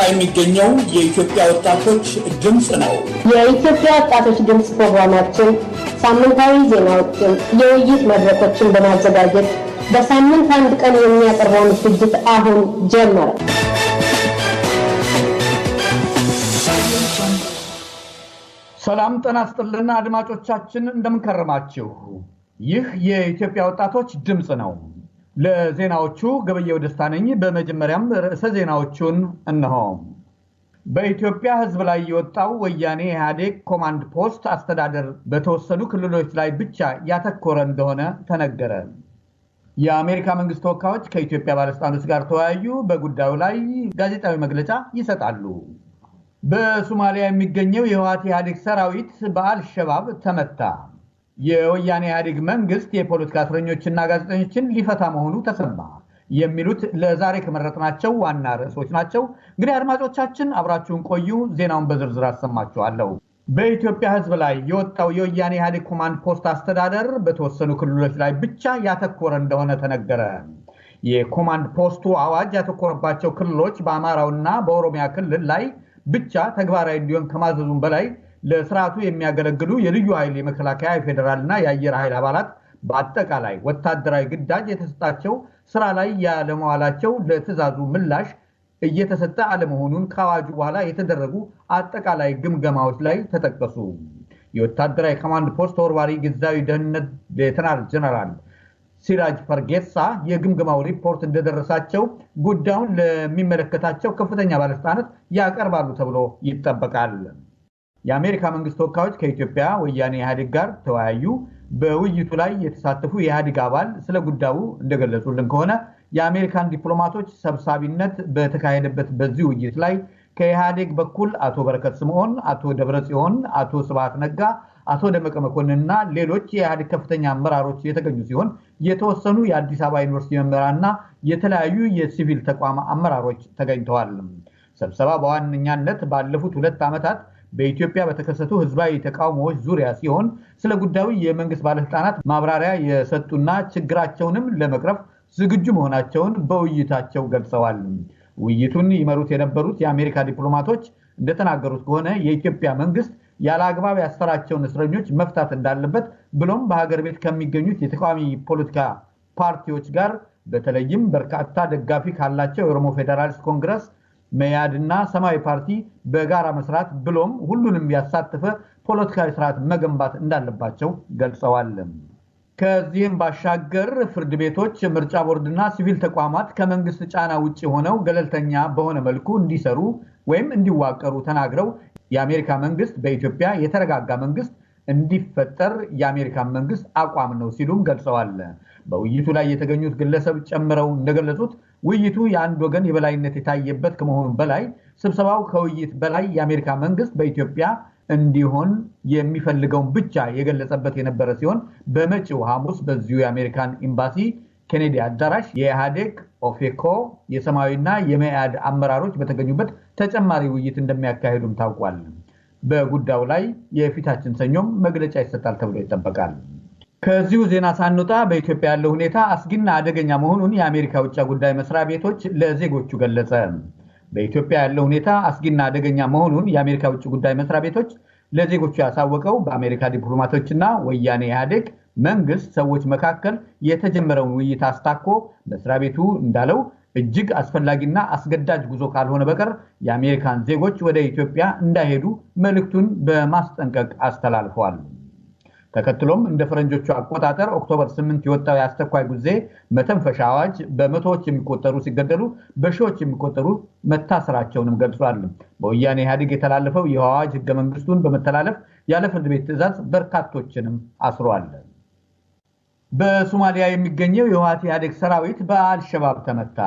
የሚገኘው የኢትዮጵያ ወጣቶች ድምጽ ነው። የኢትዮጵያ ወጣቶች ድምጽ ፕሮግራማችን ሳምንታዊ ዜናዎችን፣ የውይይት መድረኮችን በማዘጋጀት በሳምንት አንድ ቀን የሚያቀርበውን ዝግጅት አሁን ጀመረ። ሰላም ጤና ይስጥልን አድማጮቻችን፣ እንደምን ከረማችሁ? ይህ የኢትዮጵያ ወጣቶች ድምጽ ነው። ለዜናዎቹ ገበየው ደስታ ነኝ። በመጀመሪያም ርዕሰ ዜናዎቹን እነሆ። በኢትዮጵያ ሕዝብ ላይ የወጣው ወያኔ ኢህአዴግ ኮማንድ ፖስት አስተዳደር በተወሰኑ ክልሎች ላይ ብቻ ያተኮረ እንደሆነ ተነገረ። የአሜሪካ መንግስት ተወካዮች ከኢትዮጵያ ባለስልጣኖች ጋር ተወያዩ። በጉዳዩ ላይ ጋዜጣዊ መግለጫ ይሰጣሉ። በሶማሊያ የሚገኘው የህወሓት ኢህአዴግ ሰራዊት በአልሸባብ ተመታ። የወያኔ ኢህአዴግ መንግስት የፖለቲካ እስረኞችና ጋዜጠኞችን ሊፈታ መሆኑ ተሰማ። የሚሉት ለዛሬ ከመረጥናቸው ዋና ርዕሶች ናቸው። እንግዲህ አድማጮቻችን አብራችሁን ቆዩ። ዜናውን በዝርዝር አሰማችኋለሁ። በኢትዮጵያ ህዝብ ላይ የወጣው የወያኔ ኢህአዴግ ኮማንድ ፖስት አስተዳደር በተወሰኑ ክልሎች ላይ ብቻ ያተኮረ እንደሆነ ተነገረ። የኮማንድ ፖስቱ አዋጅ ያተኮረባቸው ክልሎች በአማራውና በኦሮሚያ ክልል ላይ ብቻ ተግባራዊ እንዲሆን ከማዘዙም በላይ ለስርዓቱ የሚያገለግሉ የልዩ ኃይል፣ የመከላከያ፣ የፌዴራልና የአየር ኃይል አባላት በአጠቃላይ ወታደራዊ ግዳጅ የተሰጣቸው ስራ ላይ ያለመዋላቸው ለትዕዛዙ ምላሽ እየተሰጠ አለመሆኑን ከአዋጁ በኋላ የተደረጉ አጠቃላይ ግምገማዎች ላይ ተጠቀሱ። የወታደራዊ ኮማንድ ፖስት ተወርዋሪ ጊዜያዊ ደህንነት ሌተናል ጀነራል ሲራጅ ፈርጌሳ የግምገማው ሪፖርት እንደደረሳቸው ጉዳዩን ለሚመለከታቸው ከፍተኛ ባለስልጣናት ያቀርባሉ ተብሎ ይጠበቃል። የአሜሪካ መንግስት ተወካዮች ከኢትዮጵያ ወያኔ ኢህአዴግ ጋር ተወያዩ። በውይይቱ ላይ የተሳተፉ የኢህአዴግ አባል ስለ ጉዳዩ እንደገለጹልን ከሆነ የአሜሪካን ዲፕሎማቶች ሰብሳቢነት በተካሄደበት በዚህ ውይይት ላይ ከኢህአዴግ በኩል አቶ በረከት ስምዖን፣ አቶ ደብረጽዮን፣ አቶ ስብሐት ነጋ፣ አቶ ደመቀ መኮንንና ሌሎች የኢህአዴግ ከፍተኛ አመራሮች የተገኙ ሲሆን የተወሰኑ የአዲስ አበባ ዩኒቨርሲቲ መምህራንና የተለያዩ የሲቪል ተቋም አመራሮች ተገኝተዋል። ስብሰባ በዋነኛነት ባለፉት 2 ዓመታት በኢትዮጵያ በተከሰቱ ህዝባዊ ተቃውሞዎች ዙሪያ ሲሆን ስለ ጉዳዩ የመንግስት ባለስልጣናት ማብራሪያ የሰጡና ችግራቸውንም ለመቅረፍ ዝግጁ መሆናቸውን በውይይታቸው ገልጸዋል። ውይይቱን ይመሩት የነበሩት የአሜሪካ ዲፕሎማቶች እንደተናገሩት ከሆነ የኢትዮጵያ መንግስት ያለ አግባብ ያሰራቸውን እስረኞች መፍታት እንዳለበት ብሎም በሀገር ቤት ከሚገኙት የተቃዋሚ ፖለቲካ ፓርቲዎች ጋር በተለይም በርካታ ደጋፊ ካላቸው የኦሮሞ ፌዴራሊስት ኮንግረስ፣ መያድና ሰማያዊ ፓርቲ በጋራ መስራት ብሎም ሁሉንም ያሳተፈ ፖለቲካዊ ስርዓት መገንባት እንዳለባቸው ገልጸዋል። ከዚህም ባሻገር ፍርድ ቤቶች፣ ምርጫ ቦርድና ሲቪል ተቋማት ከመንግስት ጫና ውጭ ሆነው ገለልተኛ በሆነ መልኩ እንዲሰሩ ወይም እንዲዋቀሩ ተናግረው የአሜሪካ መንግስት በኢትዮጵያ የተረጋጋ መንግስት እንዲፈጠር የአሜሪካ መንግስት አቋም ነው ሲሉም ገልጸዋል። በውይይቱ ላይ የተገኙት ግለሰብ ጨምረው እንደገለጹት ውይይቱ የአንድ ወገን የበላይነት የታየበት ከመሆኑ በላይ ስብሰባው ከውይይት በላይ የአሜሪካ መንግስት በኢትዮጵያ እንዲሆን የሚፈልገውን ብቻ የገለጸበት የነበረ ሲሆን በመጪው ሐሙስ በዚሁ የአሜሪካን ኤምባሲ ኬኔዲ አዳራሽ የኢህአዴግ፣ ኦፌኮ፣ የሰማያዊና የመያድ አመራሮች በተገኙበት ተጨማሪ ውይይት እንደሚያካሂዱም ታውቋል። በጉዳዩ ላይ የፊታችን ሰኞም መግለጫ ይሰጣል ተብሎ ይጠበቃል። ከዚሁ ዜና ሳንወጣ በኢትዮጵያ ያለው ሁኔታ አስጊና አደገኛ መሆኑን የአሜሪካ ውጭ ጉዳይ መስሪያ ቤቶች ለዜጎቹ ገለጸ። በኢትዮጵያ ያለው ሁኔታ አስጊና አደገኛ መሆኑን የአሜሪካ ውጭ ጉዳይ መስሪያ ቤቶች ለዜጎቹ ያሳወቀው በአሜሪካ ዲፕሎማቶችና ወያኔ ኢህአዴግ መንግስት ሰዎች መካከል የተጀመረውን ውይይት አስታኮ መስሪያ ቤቱ እንዳለው እጅግ አስፈላጊና አስገዳጅ ጉዞ ካልሆነ በቀር የአሜሪካን ዜጎች ወደ ኢትዮጵያ እንዳይሄዱ መልእክቱን በማስጠንቀቅ አስተላልፈዋል። ተከትሎም እንደ ፈረንጆቹ አቆጣጠር ኦክቶበር 8 የወጣው የአስቸኳይ ጊዜ መተንፈሻ አዋጅ በመቶዎች የሚቆጠሩ ሲገደሉ በሺዎች የሚቆጠሩ መታሰራቸውንም ገልጿል። በወያኔ ኢህአዴግ የተላለፈው ይህ አዋጅ ህገ መንግስቱን በመተላለፍ ያለ ፍርድ ቤት ትዕዛዝ በርካቶችንም አስሯል። በሶማሊያ የሚገኘው የህወሓት ኢህአዴግ ሰራዊት በአልሸባብ ተመታ።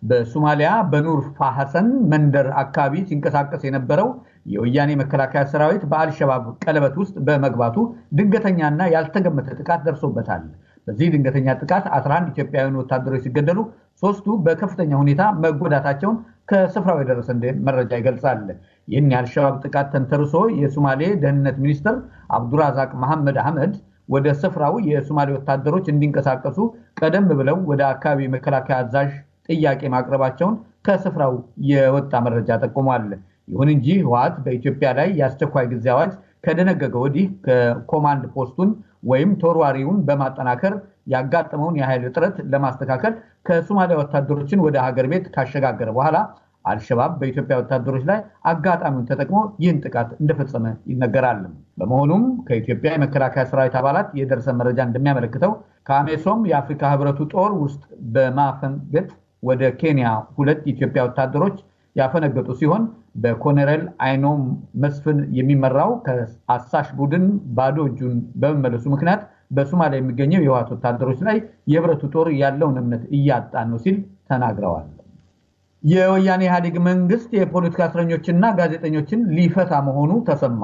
በሶማሊያ በኑር ፋሐሰን መንደር አካባቢ ሲንቀሳቀስ የነበረው የወያኔ መከላከያ ሰራዊት በአልሸባብ ቀለበት ውስጥ በመግባቱ ድንገተኛና ያልተገመተ ጥቃት ደርሶበታል። በዚህ ድንገተኛ ጥቃት 11 ኢትዮጵያውያን ወታደሮች ሲገደሉ 3ቱ በከፍተኛ ሁኔታ መጎዳታቸውን ከስፍራው የደረሰ መረጃ ይገልጻል። ይህን የአልሸባብ ጥቃት ተንተርሶ የሶማሌ ደህንነት ሚኒስትር አብዱራዛቅ መሐመድ አህመድ ወደ ስፍራው የሶማሌ ወታደሮች እንዲንቀሳቀሱ ቀደም ብለው ወደ አካባቢ መከላከያ አዛዥ ጥያቄ ማቅረባቸውን ከስፍራው የወጣ መረጃ ጠቁሟል። ይሁን እንጂ ህወሓት በኢትዮጵያ ላይ የአስቸኳይ ጊዜ አዋጅ ከደነገገ ወዲህ ከኮማንድ ፖስቱን ወይም ተወርዋሪውን በማጠናከር ያጋጠመውን የኃይል እጥረት ለማስተካከል ከሶማሊያ ወታደሮችን ወደ ሀገር ቤት ካሸጋገረ በኋላ አልሸባብ በኢትዮጵያ ወታደሮች ላይ አጋጣሚውን ተጠቅሞ ይህን ጥቃት እንደፈጸመ ይነገራል። በመሆኑም ከኢትዮጵያ የመከላከያ ሰራዊት አባላት የደረሰ መረጃ እንደሚያመለክተው ከአሜሶም የአፍሪካ ህብረቱ ጦር ውስጥ በማፈንገጥ ወደ ኬንያ 2 ኢትዮጵያ ወታደሮች ያፈነገጡ ሲሆን በኮሎኔል አይኖም መስፍን የሚመራው ከአሳሽ ቡድን ባዶ እጁን በመመለሱ ምክንያት በሶማሊያ የሚገኘው የህወሓት ወታደሮች ላይ የህብረቱ ጦር ያለውን እምነት እያጣ ነው ሲል ተናግረዋል። የወያኔ ኢህአዴግ መንግስት የፖለቲካ እስረኞችና ጋዜጠኞችን ሊፈታ መሆኑ ተሰማ።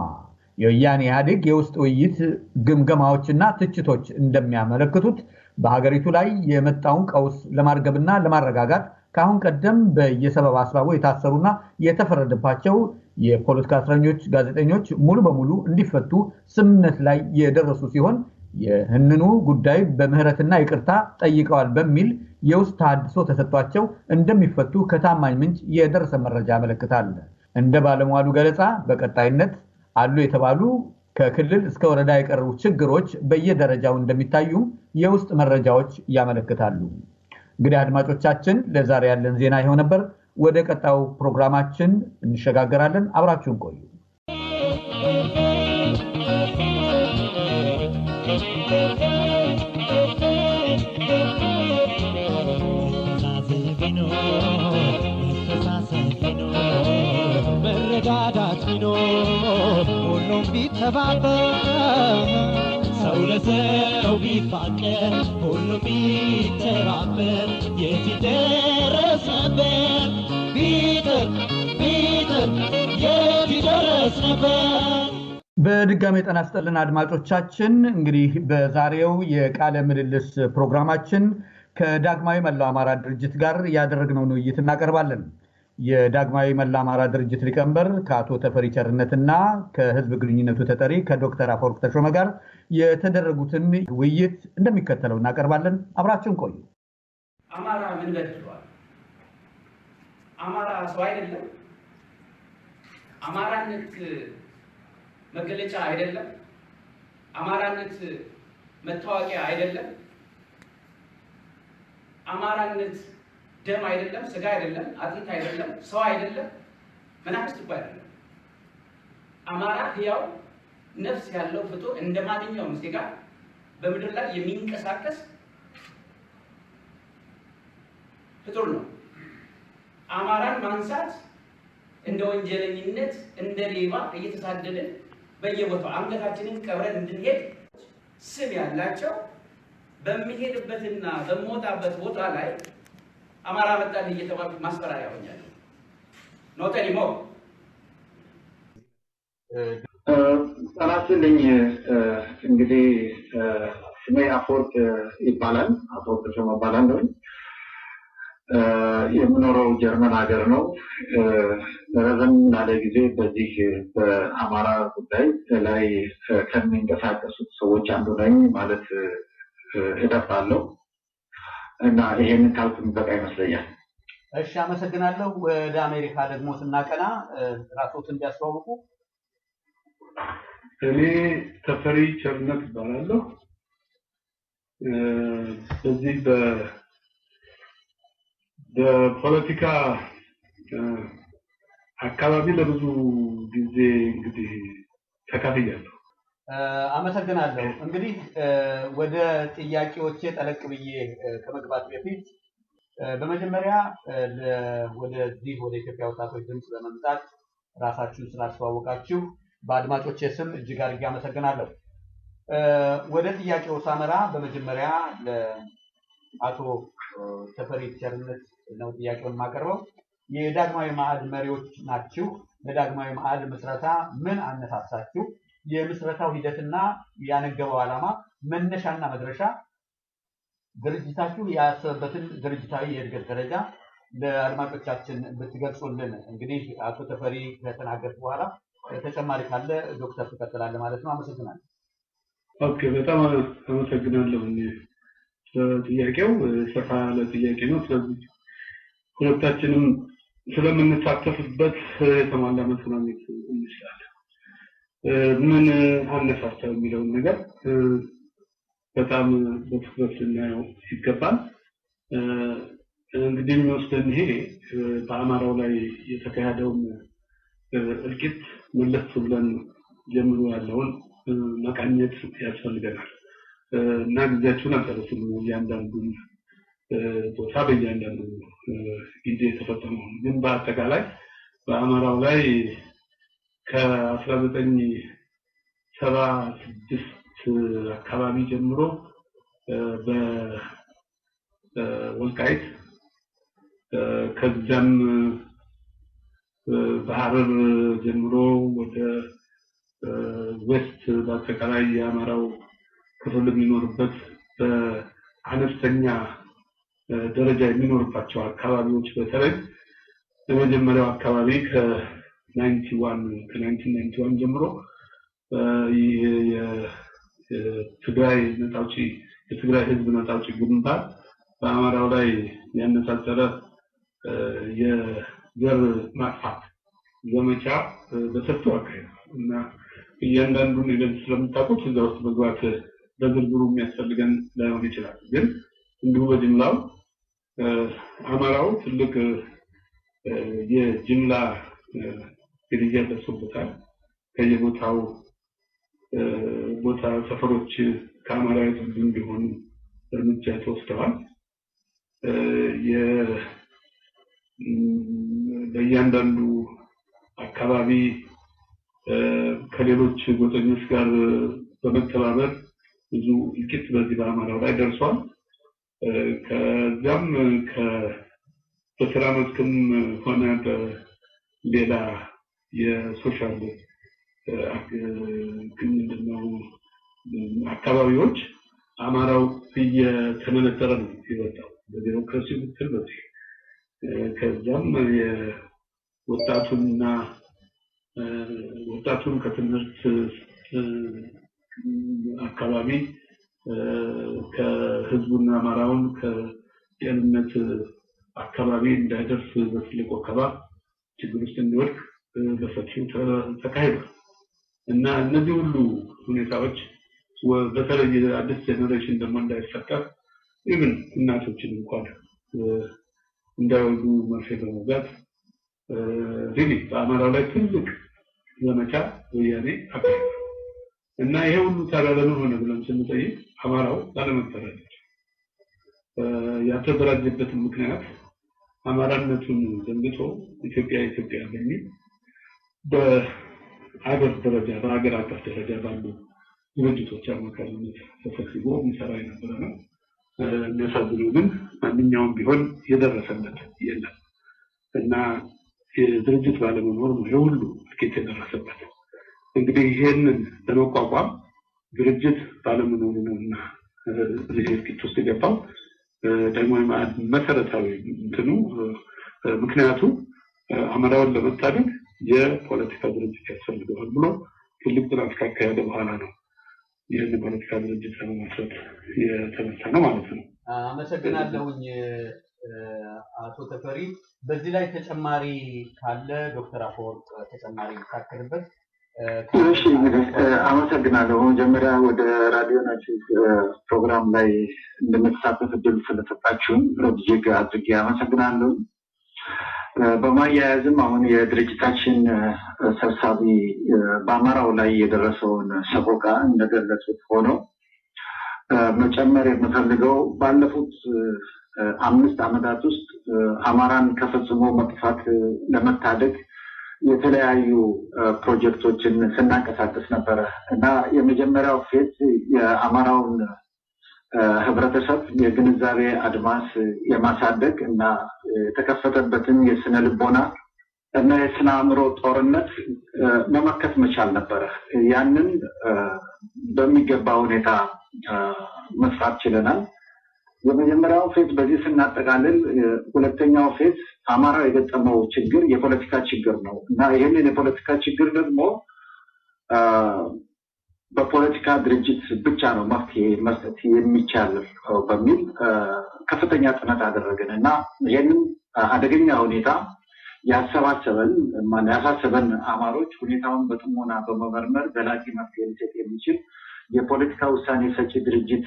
የወያኔ ኢህአዴግ የውስጥ ውይይት ግምገማዎችና ትችቶች እንደሚያመለክቱት በሀገሪቱ ላይ የመጣውን ቀውስ ለማርገብና ለማረጋጋት ከአሁን ቀደም በየሰበብ አስባቡ የታሰሩና የተፈረደባቸው የፖለቲካ እስረኞች፣ ጋዜጠኞች ሙሉ በሙሉ እንዲፈቱ ስምምነት ላይ የደረሱ ሲሆን ይህንኑ ጉዳይ በምህረትና ይቅርታ ጠይቀዋል በሚል የውስጥ ተሐድሶ ተሰጥቷቸው እንደሚፈቱ ከታማኝ ምንጭ የደረሰ መረጃ ያመለክታል። እንደ ባለሟሉ ገለጻ በቀጣይነት አሉ የተባሉ ከክልል እስከ ወረዳ የቀረቡ ችግሮች በየደረጃው እንደሚታዩ የውስጥ መረጃዎች ያመለክታሉ። እንግዲህ አድማጮቻችን ለዛሬ ያለን ዜና ይኸው ነበር። ወደ ቀጣዩ ፕሮግራማችን እንሸጋገራለን። አብራችሁን ቆዩ። መረዳዳት ቢኖር ሁሉም ቢተባበር ሰው ለሰው ቢፋቀር ሁሉም ቢተባበር የት ይደረስ ነበር ቢጥር የት ይደረስ ነበር። በድጋሚ ጤና ይስጥልን አድማጮቻችን። እንግዲህ በዛሬው የቃለ ምልልስ ፕሮግራማችን ከዳግማዊ መላው አማራ ድርጅት ጋር ያደረግነውን ውይይት እናቀርባለን። የዳግማዊ መላው አማራ ድርጅት ሊቀመንበር ከአቶ ተፈሪ ቸርነትና ከህዝብ ግንኙነቱ ተጠሪ ከዶክተር አፈወርቅ ተሾመ ጋር የተደረጉትን ውይይት እንደሚከተለው እናቀርባለን። አብራችሁን ቆዩ። አማራ ምን በድሏል? አማራ ሰው አይደለም? አማራነት መገለጫ አይደለም? አማራነት መታወቂያ አይደለም? አማራነት ደም አይደለም? ስጋ አይደለም? አጥንት አይደለም? ሰው አይደለም? መናፍስት እኮ አይደለም። አማራ ህያው ነፍስ ያለው ፍጡር እንደማንኛውም ዜጋ በምድር ላይ የሚንቀሳቀስ ፍጡር ነው። አማራን ማንሳት እንደ ወንጀለኝነት እንደ ሌባ እየተሳደደ በየቦታው አንገታችንን ቀብረን እንድንሄድ ስም ያላቸው በሚሄድበትና በሞታበት ቦታ ላይ አማራ መጣል እየተባሉ ማስፈራሪያ ሆኛል። ኖት ኤኒሞር። ራስልኝ እንግዲህ ስሜ አፈወርቅ ይባላል። አፈወርቅ ተሾመ እባላለሁ። የምኖረው ጀርመን ሀገር ነው። ረዘም ላለ ጊዜ በዚህ በአማራ ጉዳይ ላይ ከሚንቀሳቀሱት ሰዎች አንዱ ነኝ ማለት እደፍራለሁ እና ይሄንን ካልኩ በቃ ይመስለኛል። እሺ፣ አመሰግናለሁ። ወደ አሜሪካ ደግሞ ስናቀና ራስዎትን እንዲያስተዋውቁ። እኔ ተፈሪ ቸርነት እባላለሁ። በዚህ በፖለቲካ አካባቢ ለብዙ ጊዜ እንግዲህ ተካፍያለሁ። አመሰግናለሁ። እንግዲህ ወደ ጥያቄዎቼ ጠለቅ ብዬ ከመግባት በፊት በመጀመሪያ ወደዚህ ወደ ኢትዮጵያ ወጣቶች ድምፅ በመምጣት ራሳችሁን ስላስተዋወቃችሁ በአድማጮቼ ስም እጅግ አድርጌ አመሰግናለሁ። ወደ ጥያቄው ሳመራ በመጀመሪያ ለአቶ ተፈሪ ቸርነት ነው ጥያቄውን ማቀርበው። የዳግማዊ መአድ መሪዎች ናችሁ። ለዳግማዊ መአድ ምስረታ ምን አነሳሳችሁ? የምስረታው ሂደትና ያነገበው ዓላማ፣ መነሻና መድረሻ፣ ድርጅታችሁ ያሰበበትን ድርጅታዊ የእድገት ደረጃ ለአድማጮቻችን ብትገልጹልን። እንግዲህ አቶ ተፈሪ ከተናገሩት በኋላ ተጨማሪ ካለ ዶክተር ትቀጥላለህ ማለት ነው። አመሰግናለሁ። ኦኬ፣ በጣም አመሰግናለሁ። ጥያቄው ሰፋ ያለ ጥያቄ ነው። ስለዚህ ሁለታችንም ስለምንሳተፍበት የተሟላ መልስ ማግኘት እንችላለን። ምን አነሳሳው የሚለውን ነገር በጣም በትኩረት ልናየው ይገባል። እንግዲህ የሚወስደን ይሄ በአማራው ላይ የተካሄደውን እልቂት መለስ ብለን ጀምሮ ያለውን መቃኘት ያስፈልገናል እና ጊዜያችሁን አልጨረስም። እያንዳንዱን ቦታ በእያንዳንዱ ጊዜ የተፈጸመው ግን በአጠቃላይ በአማራው ላይ ከ1976 አካባቢ ጀምሮ በወልቃይት ከዛም በሐረር ጀምሮ ወደ ዌስት በአጠቃላይ የአማራው ክፍል የሚኖርበት በአነስተኛ ደረጃ የሚኖርባቸው አካባቢዎች በተለይ በመጀመሪያው አካባቢ ከ1991 ጀምሮ የትግራይ ህዝብ ነፃ አውጪ ግንባር በአማራው ላይ ያነጣጠረ የዘር ማጥፋት ዘመቻ በሰፊው አካሄደ እና እያንዳንዱን ኢቨንት ስለምታውቁት እዛ ውስጥ መግባት በዝርዝሩ የሚያስፈልገን ላይሆን ይችላል። ግን እንዲሁ በጅምላው አማራው ትልቅ የጅምላ ግድያ ደርሶበታል። ከየቦታው ቦታ ሰፈሮች ከአማራ የጸዱ እንዲሆኑ እርምጃ ተወስደዋል። በእያንዳንዱ አካባቢ ከሌሎች ጎጠኞች ጋር በመተባበር ብዙ እልቂት በዚህ በአማራው ላይ ደርሷል። ከዛም በስራ መስክም ሆነ በሌላ የሶሻል ምንድነው አካባቢዎች አማራው እየተመነጠረ ነው የወጣው በዲሞክራሲ ምክር በዚህ ከዛም ወጣቱን ከትምህርት አካባቢ ከህዝቡና አማራውን ከጤንነት አካባቢ እንዳይደርስ በትልቅ ወከባ ችግር ውስጥ እንዲወድቅ በሰፊው ተካሂዷል እና እነዚህ ሁሉ ሁኔታዎች በተለይ አዲስ ጄኔሬሽን ደግሞ እንዳይፈጠር ኢቭን እናቶችን እንኳን እንዳይወልዱ መርፌ በመውጋት ሪሊ በአማራው ላይ ትልቅ ዘመቻ ወያኔ አካሄደ እና ይሄ ሁሉ ታዲያ ሆነ ብለን ስንጠይቅ አማራው ባለመደራጀት ያልተደራጀበትን ምክንያት አማራነቱን ዘንግቶ ኢትዮጵያ በሚል በሀገር ደረጃ በሀገር አቀፍ ደረጃ ባሉ ድርጅቶች አማካኝነት ተሰብስቦ የሚሰራ የነበረ ነው። የሚያሳዝነው ግን ማንኛውም ቢሆን የደረሰለት የለም እና የድርጅት ባለመኖር ነው የሁሉ እልቂት የደረሰበት። እንግዲህ ይሄንን ለመቋቋም ድርጅት ባለመኖሩ ነውና እልቂት ውስጥ የገባው ደግሞ መሰረታዊ እንትኑ ምክንያቱ አማራውን ለመታደግ የፖለቲካ ድርጅት ያስፈልገዋል ብሎ ትልቅ ጥናት ካካሄደ በኋላ ነው ይህን ፖለቲካ ድርጅት ለመመስረት የተነሳ ነው ማለት ነው። አመሰግናለሁኝ አቶ ተፈሪ። በዚህ ላይ ተጨማሪ ካለ ዶክተር አፈወርቅ ተጨማሪ ታከልበት። እሺ አመሰግናለሁ። መጀመሪያ ወደ ራዲዮናችን ፕሮግራም ላይ እንደምትሳተፍ እድል ስለሰጣችሁን እጅግ አድርጌ አመሰግናለሁ። በማያያዝም አሁን የድርጅታችን ሰብሳቢ በአማራው ላይ የደረሰውን ሰቆቃ እንደገለጹት ሆኖ መጨመር የምፈልገው ባለፉት 5 ዓመታት ውስጥ አማራን ከፈጽሞ መጥፋት ለመታደግ የተለያዩ ፕሮጀክቶችን ስናንቀሳቀስ ነበረ እና የመጀመሪያው ፌዝ የአማራውን ህብረተሰብ የግንዛቤ አድማስ የማሳደግ እና የተከፈተበትን የስነ ልቦና እና የስነ አእምሮ ጦርነት መመከት መቻል ነበረ። ያንን በሚገባ ሁኔታ መስራት ችለናል። የመጀመሪያው ፌዝ በዚህ ስናጠቃልል፣ ሁለተኛው ፌዝ አማራው የገጠመው ችግር የፖለቲካ ችግር ነው እና ይህንን የፖለቲካ ችግር ደግሞ በፖለቲካ ድርጅት ብቻ ነው መፍትሄ መስጠት የሚቻል በሚል ከፍተኛ ጥናት አደረግን እና ይህንን አደገኛ ሁኔታ ያሳሰበን አማሮች ሁኔታውን በጥሞና በመመርመር ዘላቂ መፍትሄ ሊሰጥ የሚችል የፖለቲካ ውሳኔ ሰጪ ድርጅት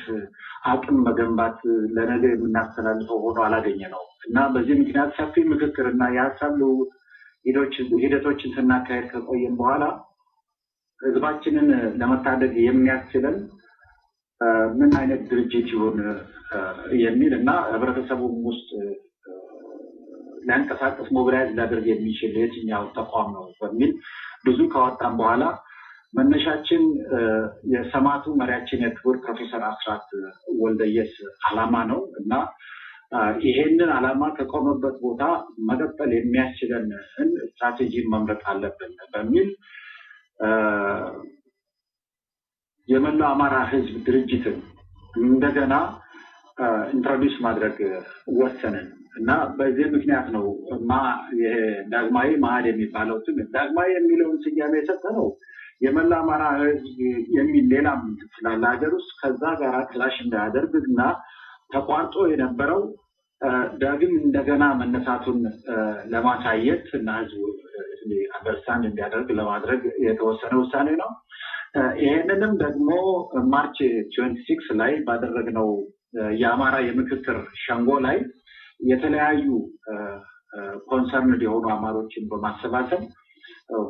አቅም መገንባት ለነገ የምናስተላልፈው ሆኖ አላገኘ ነው እና በዚህ ምክንያት ሰፊ ምክክርና የሀሳብ ልውውጥ ሂደቶችን ስናካሄድ ከቆየን በኋላ ህዝባችንን ለመታደግ የሚያስችለን ምን አይነት ድርጅት ይሆን የሚል እና ህብረተሰቡም ውስጥ ለንቀሳቀስ ሞቢላይዝ ሊያደርግ የሚችል የትኛው ተቋም ነው በሚል ብዙ ካወጣን በኋላ መነሻችን የሰማቱ መሪያችን የክቡር ፕሮፌሰር አስራት ወልደየስ ዓላማ ነው እና ይሄንን ዓላማ ከቆመበት ቦታ መቀጠል የሚያስችለን ስትራቴጂ መምረጥ አለብን በሚል የመላው አማራ ህዝብ ድርጅትን እንደገና ኢንትሮዲዩስ ማድረግ ወሰንን እና በዚህ ምክንያት ነው ዳግማዊ ማዕድ የሚባለው ዳግማዊ የሚለውን ስያሜ የሰጠነው የመላ አማራ ህዝብ የሚል ሌላም ስላለ ሀገር ውስጥ ከዛ ጋር ክላሽ እንዳያደርግና ተቋርጦ የነበረው ዳግም እንደገና መነሳቱን ለማሳየት እና ህዝቡ አንደርስታንድ እንዲያደርግ ለማድረግ የተወሰነ ውሳኔ ነው። ይሄንንም ደግሞ ማርች 26 ላይ ባደረግነው የአማራ የምክክር ሸንጎ ላይ የተለያዩ ኮንሰርንድ የሆኑ አማሮችን በማሰባሰብ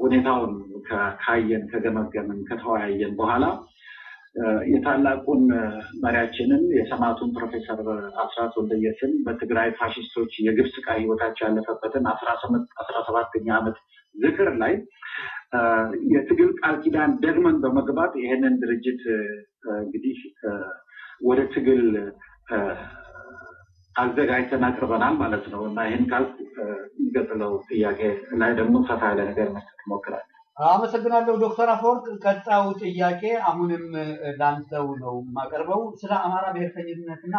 ሁኔታውን ካየን ከገመገምን ከተወያየን በኋላ የታላቁን መሪያችንን የሰማቱን ፕሮፌሰር አስራት ወልደየስን በትግራይ ፋሺስቶች የግፍ ስቃይ ህይወታቸው ያለፈበትን 17ኛ ዓመት ዝክር ላይ የትግል ቃል ኪዳን ደግመን በመግባት ይሄንን ድርጅት እንግዲህ ወደ ትግል አዘጋጅተን አቅርበናል ማለት ነው እና ይሄን ካልኩ የሚቀጥለው ጥያቄ ላይ ደግሞ ሰፋ ያለ ነገር መስጠት እሞክራለሁ። አመሰግናለሁ ዶክተር አፈወርቅ። ቀጣዩ ጥያቄ አሁንም ላንተው ነው የማቀርበው። ስለ አማራ ብሔርተኝነትና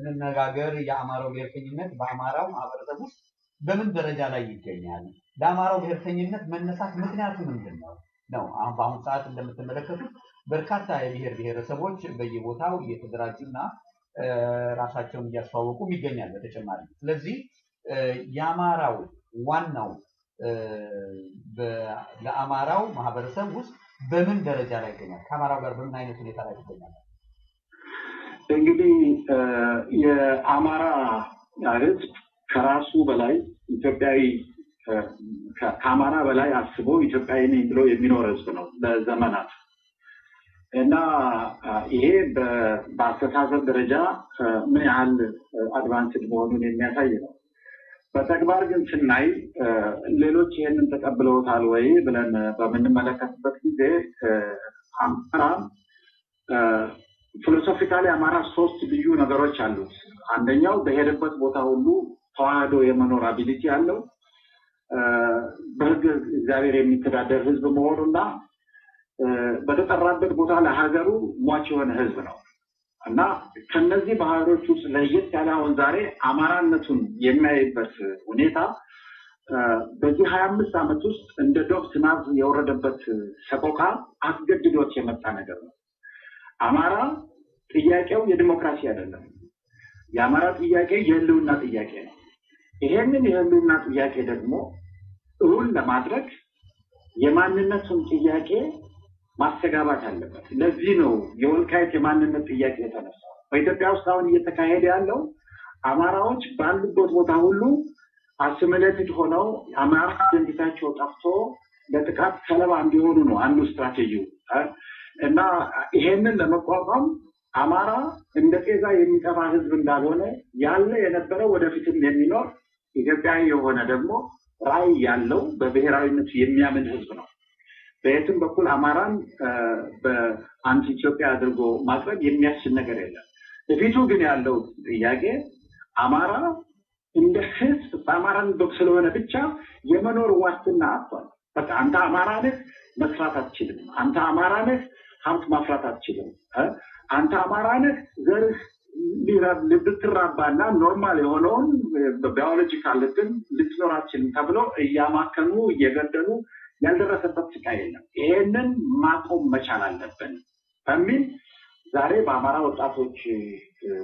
እንነጋገር። የአማራው ብሔርተኝነት በአማራው ማህበረሰብ ውስጥ በምን ደረጃ ላይ ይገኛል? ለአማራው ብሔርተኝነት መነሳት ምክንያቱ ምንድን ነው? አሁን በአሁኑ ሰዓት እንደምትመለከቱት በርካታ የብሔር ብሔረሰቦች በየቦታው እየተደራጁና ራሳቸውን እያስተዋወቁ ይገኛል በተጨማሪ። ስለዚህ የአማራው ዋናው ለአማራው ማህበረሰብ ውስጥ በምን ደረጃ ላይ ይገኛል? ከአማራው ጋር በምን አይነት ሁኔታ ላይ ይገኛል? እንግዲህ የአማራ ህዝብ ከራሱ በላይ ኢትዮጵያዊ ከአማራ በላይ አስቦ ኢትዮጵያዊ ነኝ ብሎ የሚኖር ህዝብ ነው ለዘመናት እና ይሄ በአስተሳሰብ ደረጃ ምን ያህል አድቫንስድ መሆኑን የሚያሳይ ነው። በተግባር ግን ስናይ ሌሎች ይሄንን ተቀብለውታል ወይ ብለን በምንመለከትበት ጊዜ አማራ ፊሎሶፊካሊ አማራ ሶስት ልዩ ነገሮች አሉት። አንደኛው በሄደበት ቦታ ሁሉ ተዋህዶ የመኖር አቢሊቲ አለው። በህግ እግዚአብሔር የሚተዳደር ህዝብ መሆኑና በተጠራበት ቦታ ለሀገሩ ሟች የሆነ ህዝብ ነው እና ከነዚህ ባህሎች ውስጥ ለየት ያለ አሁን ዛሬ አማራነቱን የሚያይበት ሁኔታ በዚህ 25 ዓመት ውስጥ እንደ ዶብ ዝናብ የወረደበት ሰቆቃ አስገድዶት የመጣ ነገር ነው። አማራ ጥያቄው የዲሞክራሲ አይደለም። የአማራ ጥያቄ የህልውና ጥያቄ ነው። ይሄንን የህልውና ጥያቄ ደግሞ እውን ለማድረግ የማንነቱን ጥያቄ ማስተጋባት አለበት። ለዚህ ነው የወልቃይት የማንነት ጥያቄ የተነሳው። በኢትዮጵያ ውስጥ አሁን እየተካሄደ ያለው አማራዎች ባሉበት ቦታ ሁሉ አሲሚሌትድ ሆነው አማራ identityቸው ጠፍቶ ለጥቃት ሰለባ እንዲሆኑ ነው አንዱ ስትራቴጂው እና ይሄንን ለመቋቋም አማራ እንደ ጤዛ የሚጠፋ ህዝብ እንዳልሆነ ያለ የነበረው ወደፊትም የሚኖር ኢትዮጵያዊ የሆነ ደግሞ ራዕይ ያለው በብሔራዊነት የሚያምን ህዝብ ነው። በየትም በኩል አማራን በአንቲ ኢትዮጵያ አድርጎ ማቅረብ የሚያስችል ነገር የለም። በፊቱ ግን ያለው ጥያቄ አማራ እንደ ህዝብ በአማራን ስለሆነ ብቻ የመኖር ዋስትና አጥቷል። በቃ አንተ አማራ ነህ መስራት አትችልም፣ አንተ አማራ ነህ ሀብት ማፍራት አትችልም፣ አንተ አማራ ነህ ዘርህ ልትራባና ኖርማል የሆነውን ባዮሎጂካል ልትኖር አትችልም ተብሎ እያማከኑ እየገደሉ ያልደረሰበት ስቃይ የለም። ይሄንን ማቆም መቻል አለብን በሚል ዛሬ በአማራ ወጣቶች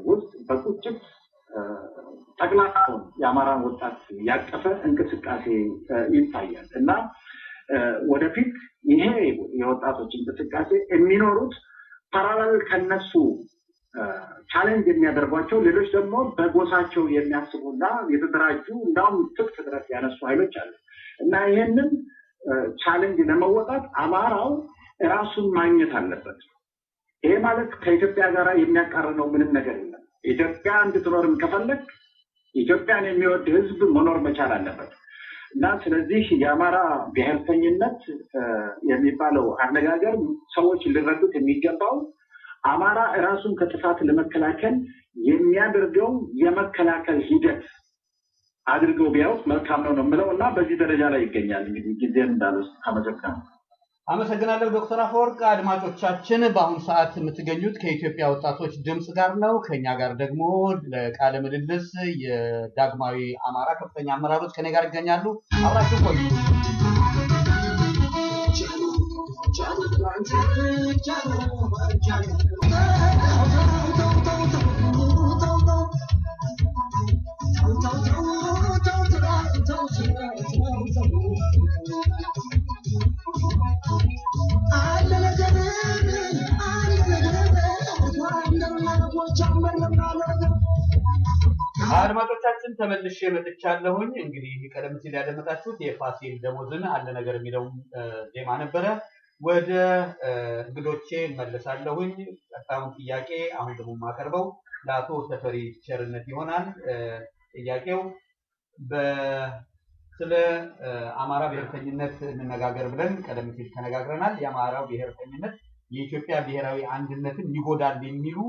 ውስጥ በቁጭት ጠቅላላውን የአማራን ወጣት ያቀፈ እንቅስቃሴ ይታያል እና ወደፊት ይሄ የወጣቶች እንቅስቃሴ የሚኖሩት ፓራላል ከነሱ ቻሌንጅ የሚያደርጓቸው ሌሎች ደግሞ በጎሳቸው የሚያስቡና የተደራጁ እንዳውም ትጥቅ ድረስ ያነሱ ኃይሎች አሉ እና ይሄንን ቻሌንጅ ለመወጣት አማራው ራሱን ማግኘት አለበት። ይሄ ማለት ከኢትዮጵያ ጋር የሚያቃርነው ምንም ነገር የለም። ኢትዮጵያ እንድትኖርም ከፈለግ ኢትዮጵያን የሚወድ ህዝብ መኖር መቻል አለበት እና ስለዚህ የአማራ ብሔርተኝነት የሚባለው አነጋገር ሰዎች ሊረዱት የሚገባው አማራ ራሱን ከጥፋት ለመከላከል የሚያደርገው የመከላከል ሂደት አድርገው ቢያውስ መልካም ነው የምለው እና በዚህ ደረጃ ላይ ይገኛል። እንግዲህ ጊዜም እንዳልወስድ አመሰግናለሁ ዶክተር አፈወርቅ። አድማጮቻችን በአሁኑ ሰዓት የምትገኙት ከኢትዮጵያ ወጣቶች ድምጽ ጋር ነው። ከኛ ጋር ደግሞ ለቃለ ምልልስ የዳግማዊ አማራ ከፍተኛ አመራሮች ከኔ ጋር ይገኛሉ። አብራችሁ ቆዩ። አድማጮቻችን ተመልሼ መጥቻለሁኝ። እንግዲህ ቀደም ሲል ያደመጣችሁት የፋሲል ደሞዝን አለ ነገር የሚለው ዜማ ነበረ። ወደ እንግዶቼ መለሳለሁኝ። ቀጣዩን ጥያቄ አሁን ደግሞ ማቀርበው ለአቶ ተፈሪ ቸርነት ይሆናል። ጥያቄው ስለ አማራ ብሔርተኝነት እንነጋገር ብለን ቀደም ሲል ተነጋግረናል። የአማራው ብሔርተኝነት የኢትዮጵያ ብሔራዊ አንድነትን ይጎዳል የሚሉ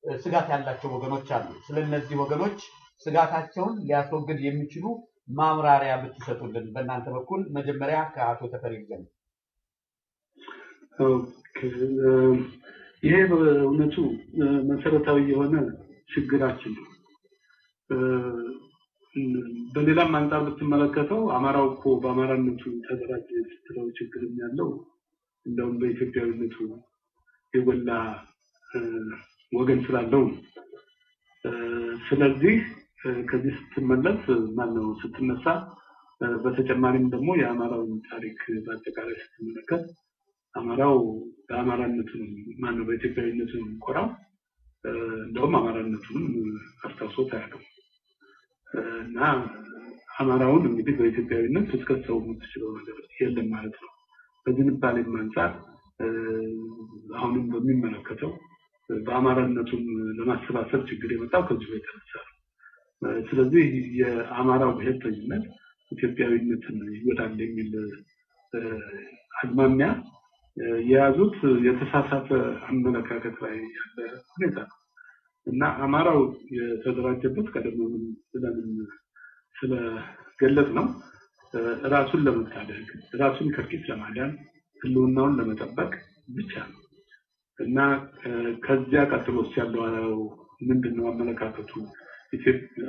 ስጋት ያላቸው ወገኖች አሉ። ስለነዚህ ወገኖች ስጋታቸውን ሊያስወግድ የሚችሉ ማብራሪያ ብትሰጡልን በእናንተ በኩል። መጀመሪያ ከአቶ ተፈሪ ጀምር። ይሄ በእውነቱ መሰረታዊ የሆነ ችግራችን ነው። በሌላም አንጻር ብትመለከተው አማራው እኮ በአማራነቱ ተደራጀ ስትለው ችግርም ያለው እንደውም በኢትዮጵያዊነቱ የጎላ ወገን ስላለው ስለዚህ ከዚህ ስትመለስ ማነው ስትነሳ በተጨማሪም ደግሞ የአማራውን ታሪክ በአጠቃላይ ስትመለከት አማራው በአማራነቱ ማነው በኢትዮጵያዊነቱ ቆራው እንደውም አማራነቱን አስታውሶት አያውቅም እና አማራውን እንግዲህ በኢትዮጵያዊነት እስከሰው የምትችለው ነገር የለም ማለት ነው። በዝንባሌም አንጻር አሁንም በሚመለከተው በአማራነቱም ለማሰባሰብ ችግር የመጣው ከዚህ የተነሳ ነው። ስለዚህ የአማራው ብሔርተኝነት ኢትዮጵያዊነትን ይጎዳል የሚል አዝማሚያ የያዙት የተሳሳተ አመለካከት ላይ ያለ ሁኔታ ነው እና አማራው የተደራጀበት ቀደም ብለን ስለገለጽ ነው ራሱን ለመታደግ ራሱን ከርቂት ለማዳን ህልውናውን ለመጠበቅ ብቻ ነው እና ከዚያ ቀጥሎ ያለው ምንድነው አመለካከቱ?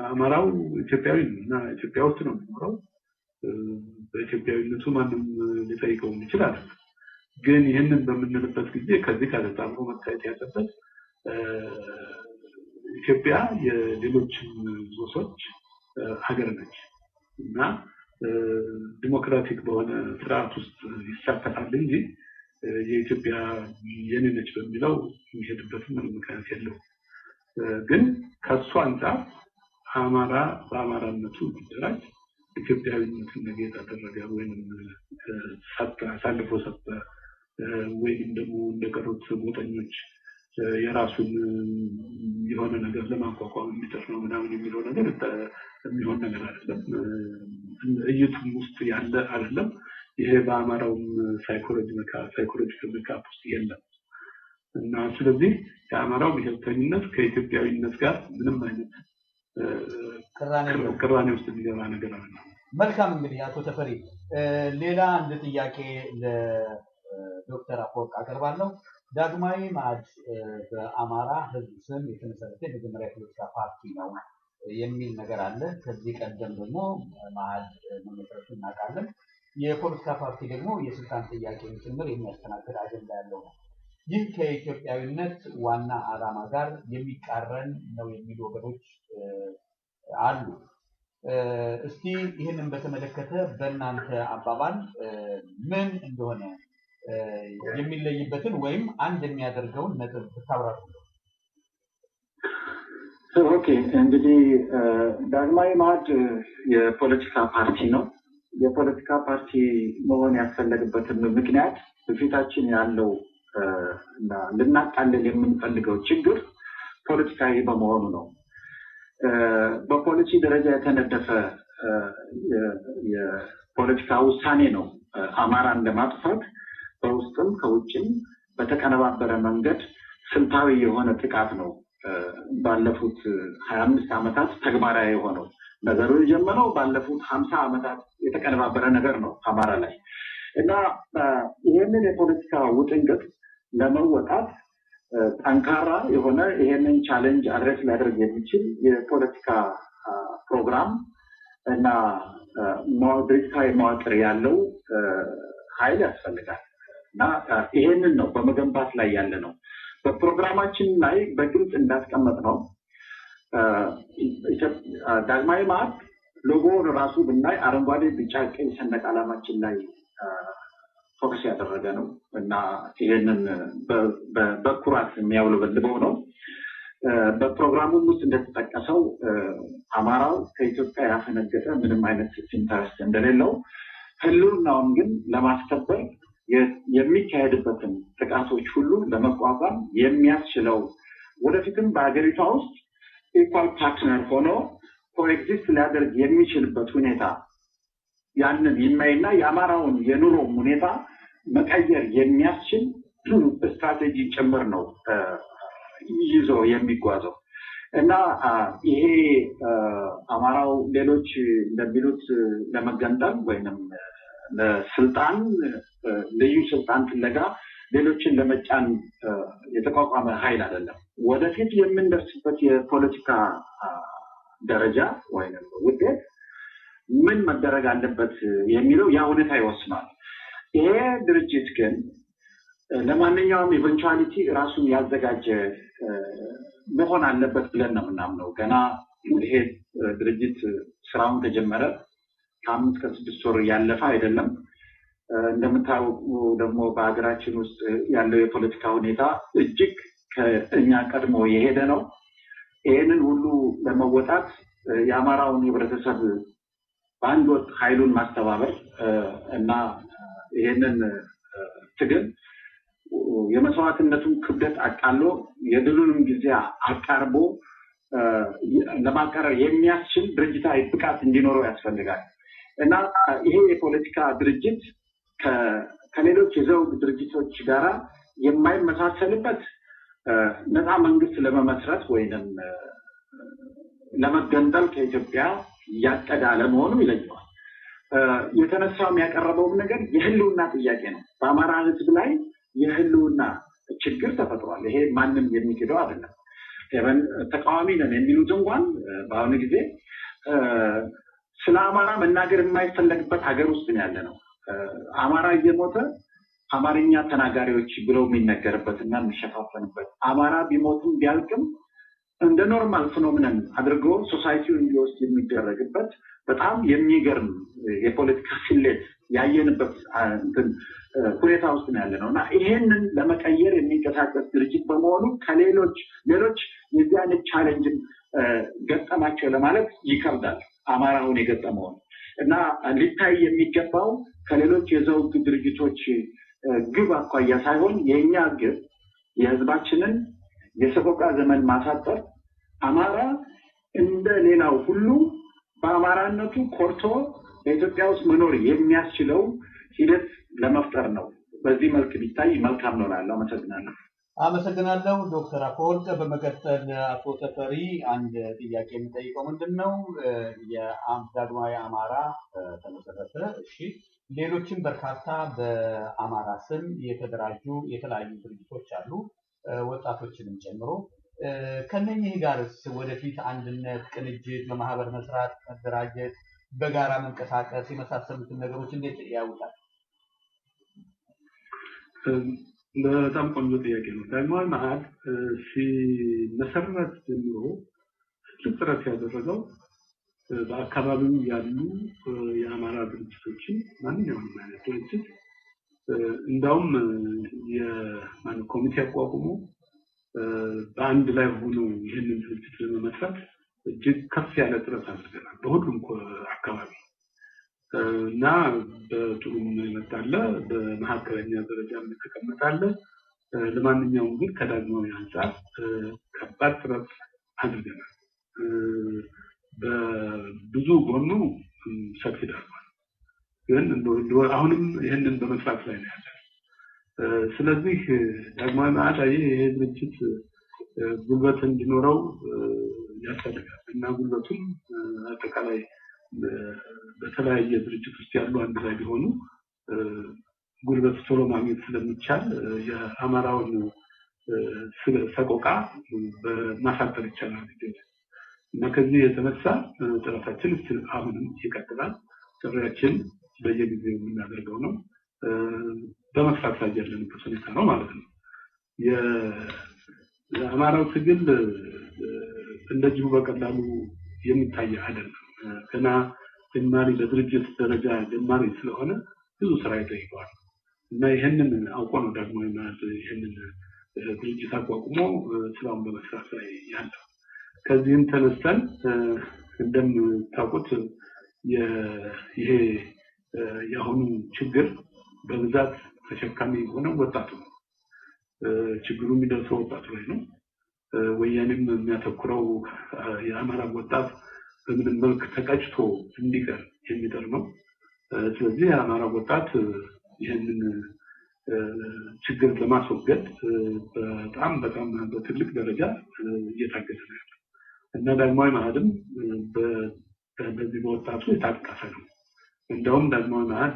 አማራው ኢትዮጵያዊ እና ኢትዮጵያ ውስጥ ነው የሚኖረው። በኢትዮጵያዊነቱ ማንም ሊጠይቀው ይችላል። ግን ይህንን በምንልበት ጊዜ ከዚህ ጋር ተጣምሮ መታየት ያለበት ኢትዮጵያ የሌሎችም ጎሶች ሀገር ነች እና ዲሞክራቲክ በሆነ ስርዓት ውስጥ ይሳተፋል እንጂ የኢትዮጵያ የኔ ነች በሚለው የሚሄድበትም ምንም ምክንያት የለውም። ግን ከሱ አንጻር አማራ በአማራነቱ ቢደራጅ ኢትዮጵያዊነትን ነገ ያደረገ ወይም አሳልፎ ሰጠ ወይም ደግሞ እንደቀሩት ጎጠኞች የራሱን የሆነ ነገር ለማቋቋም የሚጥር ነው ምናምን የሚለው ነገር የሚሆን ነገር አይደለም። እይቱም ውስጥ ያለ አይደለም። ይሄ በአማራውም ሳይኮሎጂካል ሜካፕ ውስጥ የለም እና ስለዚህ የአማራው ብሔርተኝነት ከኢትዮጵያዊነት ጋር ምንም አይነት ቅራኔ ውስጥ የሚገባ ነገር አይደለም። መልካም። እንግዲህ አቶ ተፈሪ ሌላ አንድ ጥያቄ ለዶክተር አፈወርቅ አቀርባለሁ። ዳግማዊ ማዕድ በአማራ ህዝብ ስም የተመሰረተ የመጀመሪያ ፖለቲካ ፓርቲ ነው የሚል ነገር አለ። ከዚህ ቀደም ደግሞ ማዕድ መመስረቱ እናውቃለን። የፖለቲካ ፓርቲ ደግሞ የስልጣን ጥያቄን ጭምር የሚያስተናግድ አጀንዳ ያለው ነው። ይህ ከኢትዮጵያዊነት ዋና ዓላማ ጋር የሚቃረን ነው የሚሉ ወገኖች አሉ። እስቲ ይህንን በተመለከተ በእናንተ አባባል ምን እንደሆነ የሚለይበትን ወይም አንድ የሚያደርገውን ነጥብ ብታብራሩ። ኦኬ፣ እንግዲህ ዳግማዊ ማዕድ የፖለቲካ ፓርቲ ነው። የፖለቲካ ፓርቲ መሆን ያስፈለገበትን ምክንያት በፊታችን ያለው እና ልናቃልል የምንፈልገው ችግር ፖለቲካዊ በመሆኑ ነው። በፖሊሲ ደረጃ የተነደፈ የፖለቲካ ውሳኔ ነው አማራን ለማጥፋት በውስጥም ከውጭም በተቀነባበረ መንገድ ስልታዊ የሆነ ጥቃት ነው ባለፉት 25 ዓመታት ተግባራዊ የሆነው። ነገሩ የጀመረው ባለፉት 50 ዓመታት የተቀነባበረ ነገር ነው አማራ ላይ እና ይሄንን የፖለቲካ ውጥንቅጥ ለመወጣት ጠንካራ የሆነ ይሄንን ቻሌንጅ አድሬስ ሊያደርግ የሚችል የፖለቲካ ፕሮግራም እና ድርጅታዊ መዋቅር ያለው ኃይል ያስፈልጋል እና ይሄንን ነው በመገንባት ላይ ያለ ነው። በፕሮግራማችን ላይ በግልጽ እንዳስቀመጥ ነው ዳግማዊ ማዕድ ሎጎውን ራሱ ብናይ አረንጓዴ፣ ቢጫ፣ ቀይ ሰንደቅ ዓላማችን ላይ ፎከስ ያደረገ ነው እና ይሄንን በኩራት የሚያውለበልበው ነው። በፕሮግራሙም ውስጥ እንደተጠቀሰው አማራው ከኢትዮጵያ ያፈነገጠ ምንም አይነት ኢንተረስት እንደሌለው ህልውናውን ግን ለማስከበር የሚካሄድበትን ጥቃቶች ሁሉ ለመቋቋም የሚያስችለው ወደፊትም በሀገሪቷ ውስጥ ኢኳል ፓርትነር ሆኖ ኮኤግዚስት ሊያደርግ የሚችልበት ሁኔታ ያንን የማይና የአማራውን የኑሮ ሁኔታ መቀየር የሚያስችል ስትራቴጂ ጭምር ነው ይዞ የሚጓዘው እና ይሄ አማራው ሌሎች እንደሚሉት ለመገንጠል ወይንም ለስልጣን ልዩ ስልጣን ፍለጋ ሌሎችን ለመጫን የተቋቋመ ኃይል አይደለም። ወደፊት የምንደርስበት የፖለቲካ ደረጃ ወይንም ውጤት ምን መደረግ አለበት የሚለው ያ ሁኔታ ይወስናል። ይሄ ድርጅት ግን ለማንኛውም ኢቨንቹዋሊቲ ራሱን ያዘጋጀ መሆን አለበት ብለን ነው የምናምነው። ገና ይሄ ድርጅት ስራውን ተጀመረ ከ5 ከ6 ወር ያለፈ አይደለም። እንደምታውቁ ደግሞ በሀገራችን ውስጥ ያለው የፖለቲካ ሁኔታ እጅግ ከእኛ ቀድሞ የሄደ ነው። ይህንን ሁሉ ለመወጣት የአማራውን ህብረተሰብ በአንድ ወቅት ኃይሉን ማስተባበር እና ይህንን ትግል የመስዋዕትነቱን ክብደት አቃሎ የድሉንም ጊዜ አቃርቦ ለማቀረብ የሚያስችል ድርጅታዊ ብቃት እንዲኖረው ያስፈልጋል እና ይሄ የፖለቲካ ድርጅት ከሌሎች የዘውግ ድርጅቶች ጋራ የማይመሳሰልበት ነፃ መንግስት ለመመስረት ወይንም ለመገንጠል ከኢትዮጵያ ያቀደ አለመሆኑ ይለየዋል። የተነሳው የሚያቀርበው ነገር የህልውና ጥያቄ ነው። በአማራ ህዝብ ላይ የህልውና ችግር ተፈጥሯል። ይሄ ማንም የሚክደው አይደለም። ተቃዋሚ ነን የሚሉት እንኳን በአሁኑ ጊዜ ስለ አማራ መናገር የማይፈለግበት ሀገር ውስጥ ያለ ነው። አማራ እየሞተ አማርኛ ተናጋሪዎች ብለው የሚነገርበት እና የሚሸፋፈንበት አማራ ቢሞትም ቢያልቅም እንደ ኖርማል ፊኖሚነን አድርጎ ሶሳይቲውን እንዲወስድ የሚደረግበት በጣም የሚገርም የፖለቲካ ስሌት ያየንበት ሁኔታ ውስጥ ያለ ነው እና ይሄንን ለመቀየር የሚንቀሳቀስ ድርጅት በመሆኑ ከሌሎች የዚህ አይነት ቻሌንጅን ገጠማቸው ለማለት ይከብዳል። አማራውን የገጠመውን እና ሊታይ የሚገባው ከሌሎች የዘውግ ድርጅቶች ግብ አኳያ ሳይሆን የኛ ግብ የህዝባችንን የሰቆቃ ዘመን ማሳጠር፣ አማራ እንደ ሌላው ሁሉ በአማራነቱ ኮርቶ በኢትዮጵያ ውስጥ መኖር የሚያስችለው ሂደት ለመፍጠር ነው። በዚህ መልክ ቢታይ መልካም ነው እላለሁ። አመሰግናለሁ ዶክተር አፈወርቅ። በመቀጠል አቶ ተፈሪ አንድ ጥያቄ የምጠይቀው ምንድነው የዳግማዊ አማራ ተመሰረተ። እሺ፣ ሌሎችም በርካታ በአማራ ስም የተደራጁ የተለያዩ ድርጅቶች አሉ፣ ወጣቶችንም ጨምሮ። ከነኚህ ጋርስ ወደፊት አንድነት፣ ቅንጅት፣ በማህበር መስራት፣ መደራጀት፣ በጋራ መንቀሳቀስ የመሳሰሉትን ነገሮች እንዴት ያውጣል? በጣም ቆንጆ ጥያቄ ነው። ዳግማዊ ማዕድ ሲመሰረት ጀምሮ ትልቅ ጥረት ያደረገው በአካባቢው ያሉ የአማራ ድርጅቶችን ማንኛውንም አይነት ድርጅት እንዳውም የኮሚቴ አቋቁሞ በአንድ ላይ ሆኖ ይህንን ድርጅት ለመመስረት እጅግ ከፍ ያለ ጥረት አድርገናል በሁሉም አካባቢ እና በጥሩም ይመጣለ በመካከለኛ ደረጃ ተቀመጣለ ለማንኛውም ግን ከዳግማዊ አንፃር ከባድ ጥረት አድርገናል በብዙ ጎኑ ሰክሰናል ግን አሁንም ይሄንን በመስራት ላይ ነው ያለው ስለዚህ ዳግማዊ መዓድ ይሄ ድርጅት ጉልበት እንዲኖረው ያስፈልጋል እና ጉልበቱም አጠቃላይ በተለያየ ድርጅት ውስጥ ያሉ አንድ ላይ ቢሆኑ ጉልበት ቶሎ ማግኘት ስለሚቻል የአማራውን ሰቆቃ በማሳጠር ይቻላል እና ከዚህ የተነሳ ጥረታችን አሁንም ይቀጥላል ጥረታችን በየጊዜው የምናደርገው ነው በመስራት ላይ ያለንበት ሁኔታ ነው ማለት ነው የአማራው ትግል እንደዚሁ በቀላሉ የሚታይ አይደለም ገና ጀማሪ በድርጅት ደረጃ ጀማሪ ስለሆነ ብዙ ስራ ይጠይቃል እና ይሄንን አውቆ ነው ዳግማዊ መዓድ ይሄንን ድርጅት አቋቁሞ ስራውን በመስራት ላይ ያለው ከዚህም ተነስተን እንደምታውቁት ይሄ የአሁኑ ችግር በብዛት ተሸካሚ የሆነው ወጣቱ ነው ችግሩ የሚደርሰው ወጣቱ ላይ ነው ወያኔም የሚያተኩረው የአማራ ወጣት በምን መልክ ተቀጭቶ እንዲቀር የሚጠር ነው ስለዚህ የአማራ ወጣት ይህንን ችግር ለማስወገድ በጣም በትልቅ ደረጃ እየታገለ ነው እና ዳግማዊ መዓድም በዚህ በወጣቱ የታቀፈ ነው እንደውም ዳግማዊ መዓድ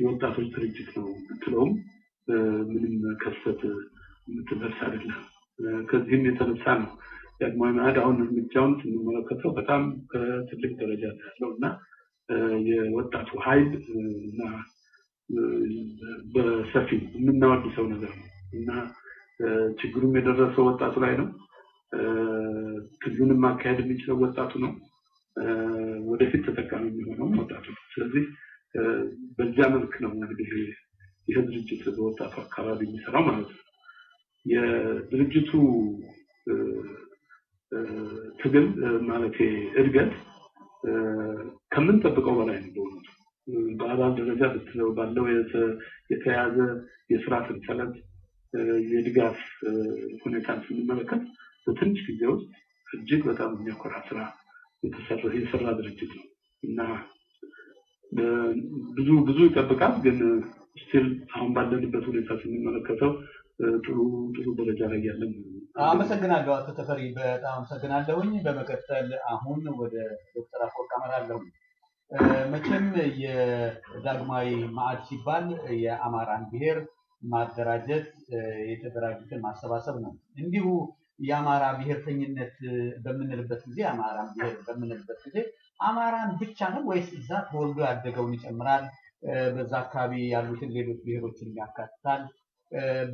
የወጣቶች ድርጅት ነው ብትለውም ምንም ከስተት የምትደርስ አይደለም ከዚህም የተነሳ ነው ዳግማዊ መዓድ አሁን እርምጃውን ስንመለከተው በጣም ትልቅ ደረጃ ያለውና የወጣቱ ኃይል እና በሰፊው የምናወድሰው ነገር ነው እና ችግሩም የደረሰው ወጣቱ ላይ ነው ትግሉንም ማካሄድ የሚችለው ወጣቱ ነው ወደፊት ተጠቃሚ የሚሆነው ወጣቱ ነው ስለዚህ በዚያ መልክ ነው እንግዲህ ይሄ ድርጅት በወጣቱ አካባቢ የሚሰራው ማለት ነው የድርጅቱ ትግል ማለት እድገት ከምንጠብቀው በላይ ነው በአባል ደረጃ ባለው የተያዘ የስራ ሰንሰለት የድጋፍ ሁኔታን ስንመለከት በትንሽ ጊዜ ውስጥ እጅግ በጣም የሚያኮራ ስራ የሰራ ድርጅት ነው እና ብዙ ይጠብቃል ግን ስቲል አሁን ባለንበት ሁኔታ ስንመለከተው ጥሩ ደረጃ ላይ ያለን አመሰግናለሁ አቶ ተፈሪ በጣም አመሰግናለሁኝ በመቀጠል አሁን ወደ ዶክተር አፈወርቅ አመራለሁ መቼም የዳግማዊ መዓድ ሲባል የአማራን ብሔር ማደራጀት የተደራጁትን ማሰባሰብ ነው እንዲሁ የአማራ ብሔርተኝነት በምንልበት ጊዜ አማራን ብሔር በምንልበት ጊዜ አማራን ብቻ ነው ወይስ እዛ ተወልዶ ያደገውን ይጨምራል በዛ አካባቢ ያሉትን ሌሎች ብሔሮችን ያካትታል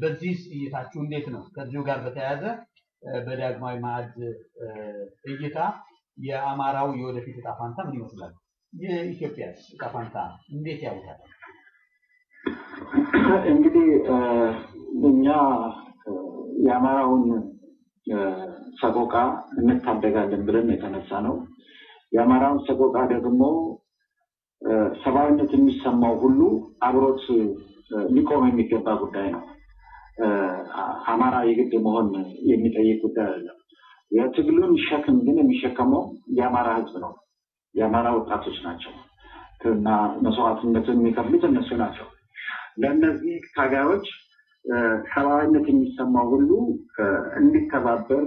በዚህ እይታችሁ እንዴት ነው ከዚሁ ጋር በተያያዘ በዳግማዊ መዓድ እይታ የአማራው የወደፊት ዕጣ ፈንታ ምን ይመስላል የኢትዮጵያስ ዕጣ ፈንታ እንዴት ያውታል እንግዲህ እኛ የአማራውን ሰቆቃ እንታደጋለን ብለን የተነሳ ነው የአማራውን ሰቆቃ ደግሞ ሰብአዊነት የሚሰማው ሁሉ አብሮት ሊቆም የሚገባ ጉዳይ ነው አማራ የግድ መሆን የሚጠይቅ ጉዳይ አይደለም የትግሉን ሸክም ግን የሚሸከመው የአማራ ህዝብ ነው የአማራ ወጣቶች ናቸው እና መስዋዕትነትን የሚከፍሉት እነሱ ናቸው ለእነዚህ ታጋዮች ሰብአዊነት የሚሰማው ሁሉ እንዲተባበር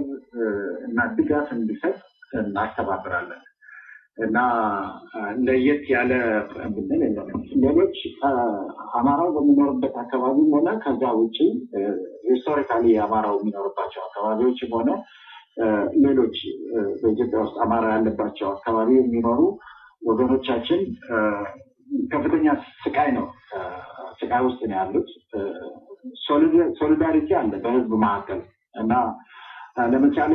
እና ድጋፍ እንዲሰጥ እናስተባብራለን እና ለየት ያለ ብለን ሌሎች አማራው በሚኖርበት አካባቢም ሆነ ከዛ ውጪ ሂስቶሪካሊ አማራው የሚኖርባቸው አካባቢዎችም ሆነ ሌሎች በኢትዮጵያ ውስጥ አማራ ያለባቸው አካባቢ የሚኖሩ ወገኖቻችን ከፍተኛ ስቃይ ውስጥ ነው ያሉት ሶሊዳሪቲ አለ በህዝብ መካከል እና ለምሳሌ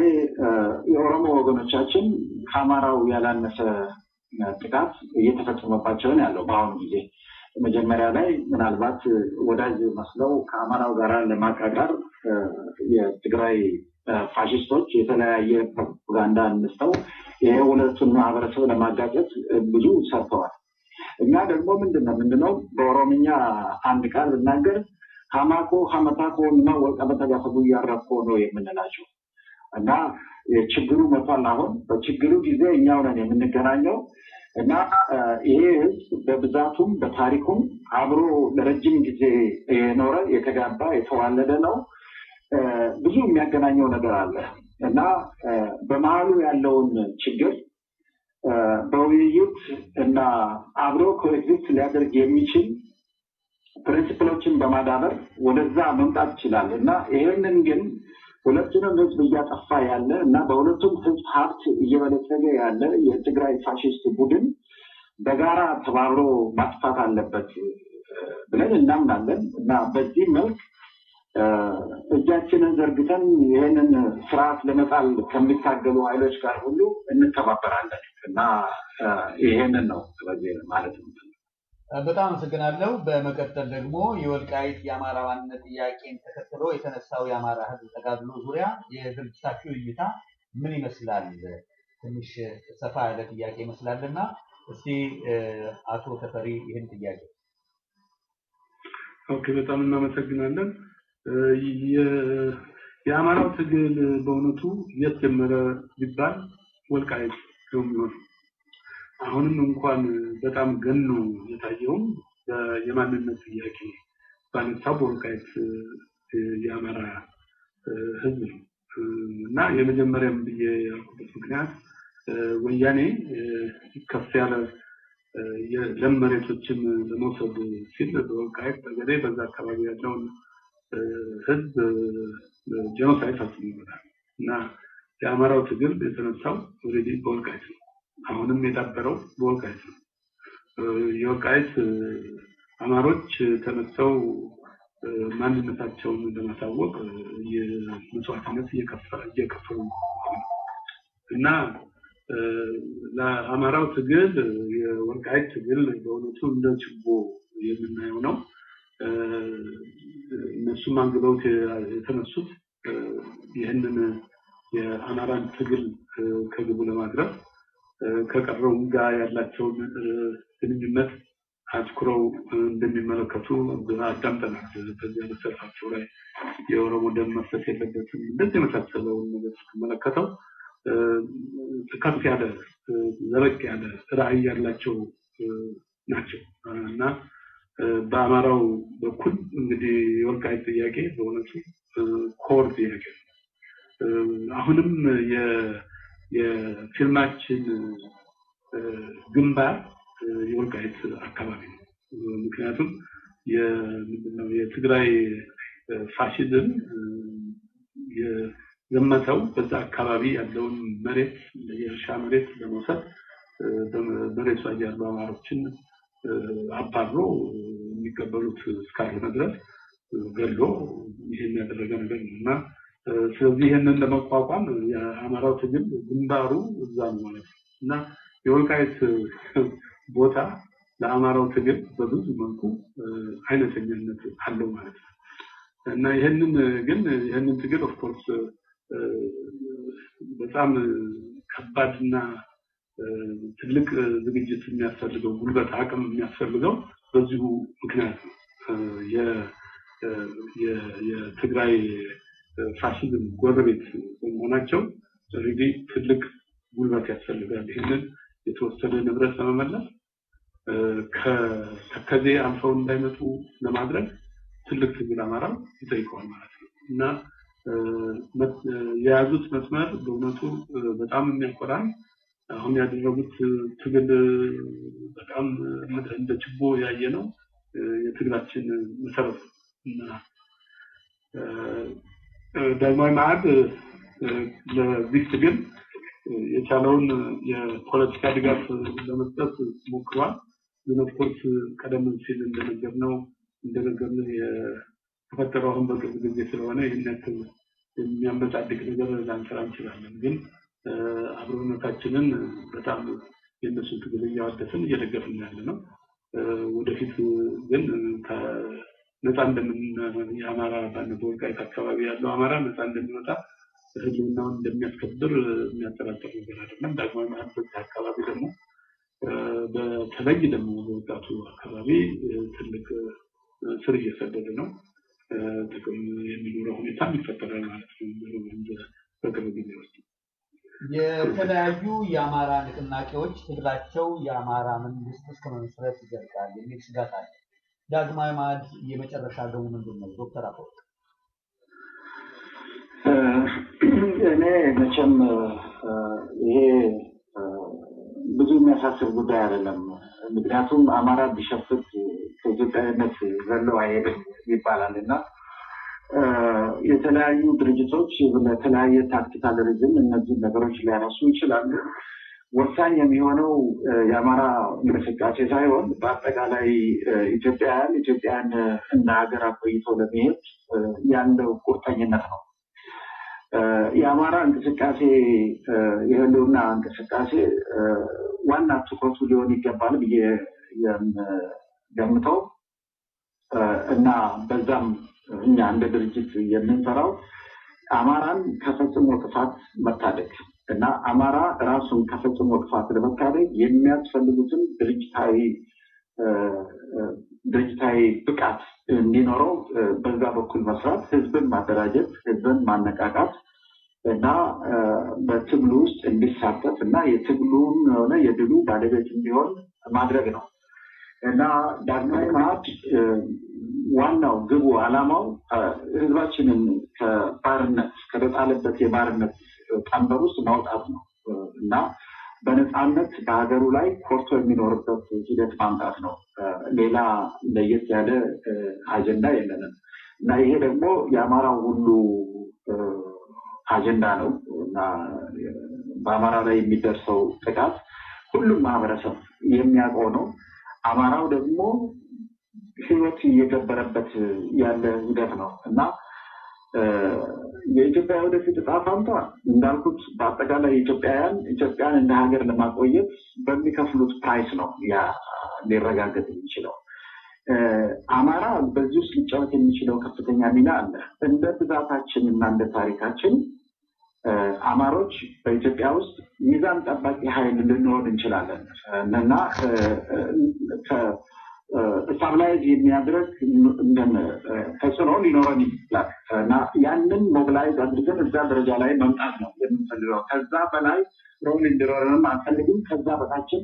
የኦሮሞ ወገኖቻችን ከአማራው ያላነሰ ጥቃት እየተፈጸመባቸው ነው ያለው በአሁኑ ጊዜ። መጀመሪያ ላይ ምናልባት ወዳጅ መስለው ከአማራው ጋር ለማቃቃር የትግራይ ፋሽስቶች የተለያየ ፕሮፓጋንዳ አንስተው የሁለቱን ማህበረሰብ ለማጋጨት ብዙ ሰርተዋል። እኛ ደግሞ ምንድነው በኦሮምኛ አንድ ቃል ብናገር ሀማኮ ሀመታኮ እና ወልቀበተ ጋፈጉ ያረኮ ነው የምንላቸው እና ችግሩ መጥቷል። አሁን በችግሩ ጊዜ እኛው ነን የምንገናኘው እና ይሄ ህዝብ በብዛቱም በታሪኩም አብሮ ለረጅም ጊዜ የኖረ የተጋባ የተዋለደ ነው። ብዙ የሚያገናኘው ነገር አለ እና በመሃሉ ያለውን ችግር በውይይት እና አብሮ ኮኤግዚስት ሊያደርግ የሚችል ፕሪንሲፕሎችን በማዳበር ወደዛ መምጣት ይችላል እና ይሄንን ግን ሁለቱንም ህዝብ እያጠፋ ያለ እና በሁለቱም ህዝብ ሀብት እየበለጸገ ያለ የትግራይ ፋሽስት ቡድን በጋራ ተባብሮ ማጥፋት አለበት ብለን እናምናለን እና በዚህ መልክ እጃችንን ዘርግተን ይህንን ስርዓት ለመጣል ከሚታገሉ ኃይሎች ጋር ሁሉ እንተባበራለን እና ይሄንን ነው በዚህ ማለት ነው። በጣም አመሰግናለሁ። በመቀጠል ደግሞ የወልቃይት የአማራ ማንነት ጥያቄን ተከትሎ የተነሳው የአማራ ህዝብ ተጋድሎ ዙሪያ የድርጅታችሁ እይታ ምን ይመስላል? ትንሽ ሰፋ ያለ ጥያቄ ይመስላልና እስቲ አቶ ተፈሪ ይህን ጥያቄ። ኦኬ፣ በጣም እናመሰግናለን። የአማራው ትግል በእውነቱ የት ጀመረ ቢባል ወልቃይት ነው። አሁንም እንኳን በጣም ገኖ የታየው የማንነት ጥያቄ ባነሳው በወልቃይት የአማራ ህዝብ ነው እና የመጀመሪያም ብዬ ያልኩበት ምክንያት ወያኔ ከፍ ያለ የለም መሬቶችን ለመውሰድ ሲል በወልቃይት ጠገዴ በዛ አካባቢ ያለውን ህዝብ ጄኖሳይድ ፈጽሞበታል እና የአማራው ትግል የተነሳው ኦልሬዲ በወልቃይት ነው። አሁንም የዳበረው በወልቃይት ነው። የወልቃይት አማሮች ተነስተው ማንነታቸውን ለማሳወቅ የመስዋዕትነት እየከፈሉ እና ለአማራው ትግል የወልቃይት ትግል በእውነቱ እንደ ችቦ የምናየው ነው። እነሱም አንግለውት የተነሱት ይህንን የአማራን ትግል ከግቡ ለማድረስ ከቀረው ጋር ያላቸውን ግንኙነት አትኩረው እንደሚመለከቱ አዳምጠናል። በዚህ መሰረታቸው ላይ የኦሮሞ ደም መፍሰስ የለበትም እንደዚህ የመሳሰለውን ነገር ስትመለከተው ከፍ ያለ ዘረቅ ያለ ራዕይ ያላቸው ናቸው እና በአማራው በኩል እንግዲህ የወልቃይት ጥያቄ በእውነቱ ኮር ጥያቄ ነው። አሁንም የፊልማችን ግንባር የወልቃይት አካባቢ ነው። ምክንያቱም ምንድነው የትግራይ ፋሽዝም የዘመተው በዛ አካባቢ ያለውን መሬት የእርሻ መሬት ለመውሰድ በመሬቱ ላይ ያሉ አማሮችን አባሮ የሚቀበሉት እስካልሆነ ድረስ ገሎ ይሄን ያደረገ ነገር ነው እና ስለዚህ ይሄንን ለመቋቋም የአማራው ትግል ግንባሩ እዛ ነው ማለት ነው እና የወልቃይት ቦታ ለአማራው ትግል በብዙ መልኩ አይነተኛነት አለው ማለት ነው እና ይሄንን ትግል ኦፍ ኮርስ በጣም ከባድና ትልቅ ዝግጅት የሚያስፈልገው ጉልበት አቅም የሚያስፈልገው በዚሁ ምክንያት ነው። የትግራይ ፋሽዝም ጎረቤት በመሆናቸው ሪሊ ትልቅ ጉልበት ያስፈልጋል። ይህንን የተወሰነ ንብረት ለመመለስ ከተከዜ አልፈው እንዳይመጡ ለማድረግ ትልቅ ትግል አማራው ይጠይቀዋል ማለት ነው እና የያዙት መስመር በእውነቱ በጣም የሚያኮራን አሁን ያደረጉት ትግል በጣም እንደ ችቦ ያየ ነው የትግላችን መሰረት እና ዳግማዊ መዓድ ለዚህ ትግል የቻለውን የፖለቲካ ድጋፍ ለመስጠት ሞክሯል። ግን ኦፍኮርስ ቀደም ሲል እንደነገርነው የተፈጠረው አሁን በቅርብ ጊዜ ስለሆነ ይህን ያክል የሚያመጻድቅ ነገር ላንሰራ እንችላለን። ግን አብሮነታችንን በጣም የነሱን ትግል እያወደስን እየደገፍን ያለ ነው። ወደፊት ግን ነፃ የአማራ በወልቃይት አካባቢ ያለው አማራ ነፃ እንደሚወጣ ህልውናውን እንደሚያስከብር የሚያጠራጥር ነገር አይደለም። ዳግማዊ መሀል አካባቢ ደግሞ በተለይ ደግሞ በወጣቱ አካባቢ ትልቅ ስር እየሰደደ ነው። ጥቅም የሚኖረው ሁኔታ ይፈጠራል ማለት ነው። በቅርብ ጊዜ ውስጥ የተለያዩ የአማራ ንቅናቄዎች ትግላቸው የአማራ መንግስት እስከ መመስረት ይዘልቃል የሚል ስጋት አለ። ዳግማዊ መአድ የመጨረሻ ግቡ ምንድን ነው? ዶክተር አፈወርቅ እኔ መቼም ይሄ ብዙ የሚያሳስብ ጉዳይ አይደለም። ምክንያቱም አማራ ቢሸፍት ከኢትዮጵያዊነት ዘለው አይሄድም ይባላል እና የተለያዩ ድርጅቶች ለተለያየ ታክቲካል ሪዝም እነዚህ ነገሮች ሊያነሱ ይችላሉ። ወሳኝ የሚሆነው የአማራ እንቅስቃሴ ሳይሆን በአጠቃላይ ኢትዮጵያን እንደ ሀገር አቆይቶ ለመሄድ ያለው ቁርጠኝነት ነው። የአማራ እንቅስቃሴ የህልውና እንቅስቃሴ ዋና ትኩረቱ ሊሆን ይገባል ብዬ ገምተው እና በዛም እኛ እንደ ድርጅት የምንሰራው አማራን ከፈጽሞ ጥፋት መታደግ እና አማራ ራሱን ከፈጽሞ ጥፋት ለመታደግ የሚያስፈልጉትን ድርጅታዊ ብቃት እንዲኖረው በዛ በኩል መስራት፣ ህዝብን ማደራጀት፣ ህዝብን ማነቃቃት እና በትግሉ ውስጥ እንዲሳተፍ እና የትግሉን ሆነ የድሉ ባለቤት እንዲሆን ማድረግ ነው እና ዳግማዊ መአድ ዋናው ግቡ ዓላማው ህዝባችንን ከባርነት ከተጣለበት የባርነት ቀንበር ውስጥ ማውጣት ነው እና በነፃነት በሀገሩ ላይ ኮርቶ የሚኖርበት ሂደት ማምጣት ነው። ሌላ ለየት ያለ አጀንዳ የለንም እና ይሄ ደግሞ የአማራው ሁሉ አጀንዳ ነው እና በአማራ ላይ የሚደርሰው ጥቃት ሁሉም ማህበረሰብ የሚያውቀው ነው። አማራው ደግሞ ህይወት እየገበረበት ያለ ሂደት ነው እና የኢትዮጵያ ወደፊት ዕጣ ፈንታ እንዳልኩት በአጠቃላይ ኢትዮጵያን እንደ ሀገር ለማቆየት በሚከፍሉት ፕራይስ ነው ያ ሊረጋገጥ የሚችለው። አማራ በዚህ ውስጥ ሊጫወት የሚችለው ከፍተኛ ሚና አለ። እንደ ብዛታችን እና እንደ ታሪካችን አማሮች በኢትዮጵያ ውስጥ ሚዛን ጠባቂ ኃይል ልንሆን እንችላለን እና ስታብላይዝ የሚያደርግ ተጽዕኖ ሊኖረን ይችላል እና ያንን ሞቢላይዝ አድርገን እዛ ደረጃ ላይ መምጣት ነው የምንፈልገው። ከዛ በላይ ሮል እንዲኖረንም አንፈልግም። ከዛ በታችን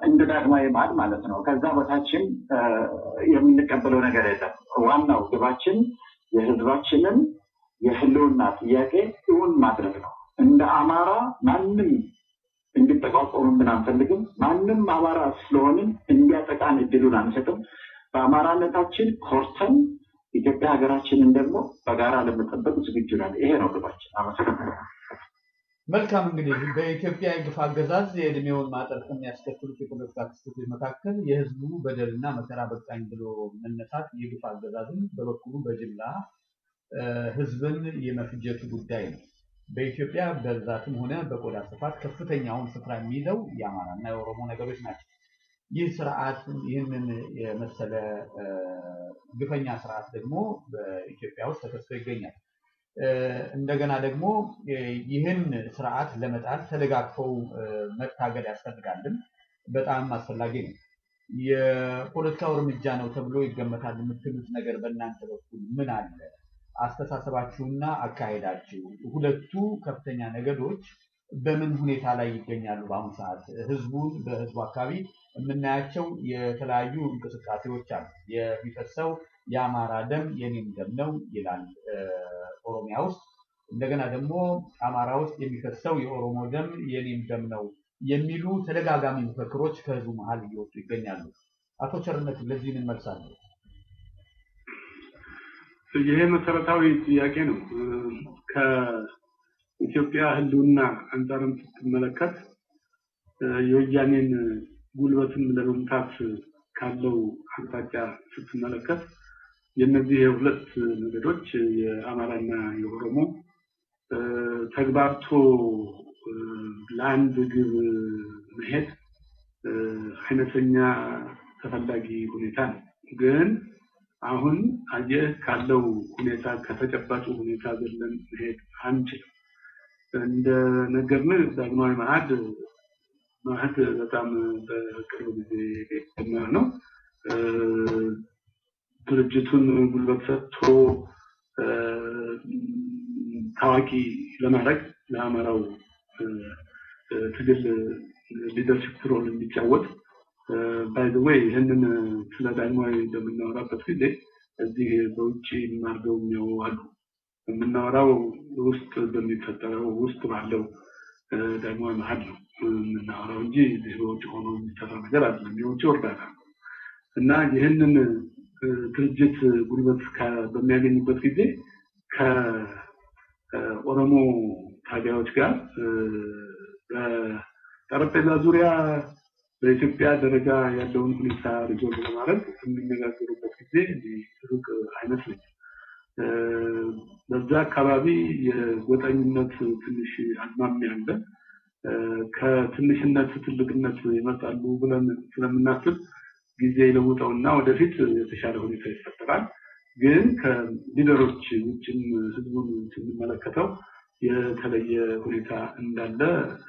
እንደ ዳግማዊ መአድ ማለት ነው። ከዛ በታችን የምንቀበለው ነገር የለም። ዋናው ግባችን የህዝባችንን የህልውና ጥያቄ እውን ማድረግ ነው። እንደ አማራ ማንም እንዲጠቋቆሙብን አንፈልግም። ማንም አማራ ስለሆንን እንዲያጠቃን እድሉን አንሰጥም። በአማራነታችን ኮርተን ኢትዮጵያ ሀገራችንን ደግሞ በጋራ ለመጠበቅ ዝግጁ ነን። ይሄ ነው ግባችን። አመሰግናለሁ። መልካም። እንግዲህ በኢትዮጵያ የግፍ አገዛዝ የእድሜውን ማጠር ከሚያስከትሉት የፖለቲካ ክስተቶች መካከል የህዝቡ በደልና መከራ በቃኝ ብሎ መነሳት የግፍ አገዛዝን በበኩሉ በጅምላ ህዝብን የመፍጀቱ ጉዳይ ነው። በኢትዮጵያ በብዛትም ሆነ በቆዳ ስፋት ከፍተኛውን ስፍራ የሚይዘው የአማራና የኦሮሞ ነገዶች ናቸው። ይህ ስርዓት ይህንን የመሰለ ግፈኛ ስርዓት ደግሞ በኢትዮጵያ ውስጥ ተከስቶ ይገኛል። እንደገና ደግሞ ይህን ስርዓት ለመጣል ተደጋግፈው መታገል ያስፈልጋልን? በጣም አስፈላጊ ነው። የፖለቲካው እርምጃ ነው ተብሎ ይገመታል የምትሉት ነገር በእናንተ በኩል ምን አለ? አስተሳሰባችሁና አካሄዳችሁ ሁለቱ ከፍተኛ ነገዶች በምን ሁኔታ ላይ ይገኛሉ? በአሁኑ ሰዓት በህዝቡ አካባቢ የምናያቸው የተለያዩ እንቅስቃሴዎች አሉ። የሚፈሰው የአማራ ደም የኔም ደም ነው ይላል ኦሮሚያ ውስጥ። እንደገና ደግሞ አማራ ውስጥ የሚፈሰው የኦሮሞ ደም የኔም ደም ነው የሚሉ ተደጋጋሚ መፈክሮች ከህዝቡ መሀል እየወጡ ይገኛሉ። አቶ ቸርነት ለዚህ ምን መልስ አለው? ይሄ መሰረታዊ ጥያቄ ነው። ከኢትዮጵያ ህልውና አንጻርም ስትመለከት የወያኔን ጉልበትን ለመምታት ካለው አቅጣጫ ስትመለከት የነዚህ የሁለት ነገዶች የአማራና የኦሮሞ ተግባብቶ ለአንድ ግብ መሄድ አይነተኛ ተፈላጊ ሁኔታ ነው። ግን አሁን አየህ ካለው ሁኔታ ከተጨባጩ ሁኔታ ዘለን መሄድ አንችልም። እንደ ነገርን ዳግማዊ መዓድ በጣም በቅርብ ጊዜ ነው ድርጅቱን ጉልበት ሰጥቶ ታዋቂ ለማድረግ ለአማራው ትግል ሊደርሺፕ ሮል እንዲጫወት ባይ ዘ ዌይ ይህንን ስለ ዳግማዊ እንደምናወራበት ጊዜ እዚህ በውጭ ማርገው የሚያዋሉ የምናወራው ውስጥ በሚፈጠረው ውስጥ ባለው ዳግማዊ መዓድ ነው የምናወራው እንጂ እዚህ በውጭ ሆኖ የሚሰራ ነገር አይደለም። የውጭ እርዳታ ነው እና ይህንን ድርጅት ጉልበት በሚያገኝበት ጊዜ ከኦሮሞ ታጋዮች ጋር በጠረጴዛ ዙሪያ በኢትዮጵያ ደረጃ ያለውን ሁኔታ ሪዞልቭ ለማድረግ የሚነጋገሩበት ጊዜ ሩቅ አይመስለኝም። በዛ አካባቢ የጎጠኝነት ትንሽ አዝማሚያ አለ። ከትንሽነት ትልቅነት ይመጣሉ ብለን ስለምናስብ ጊዜ ይለውጠውና ወደፊት የተሻለ ሁኔታ ይፈጠራል። ግን ከሊደሮች ውጭም ህዝቡን ስንመለከተው የተለየ ሁኔታ እንዳለ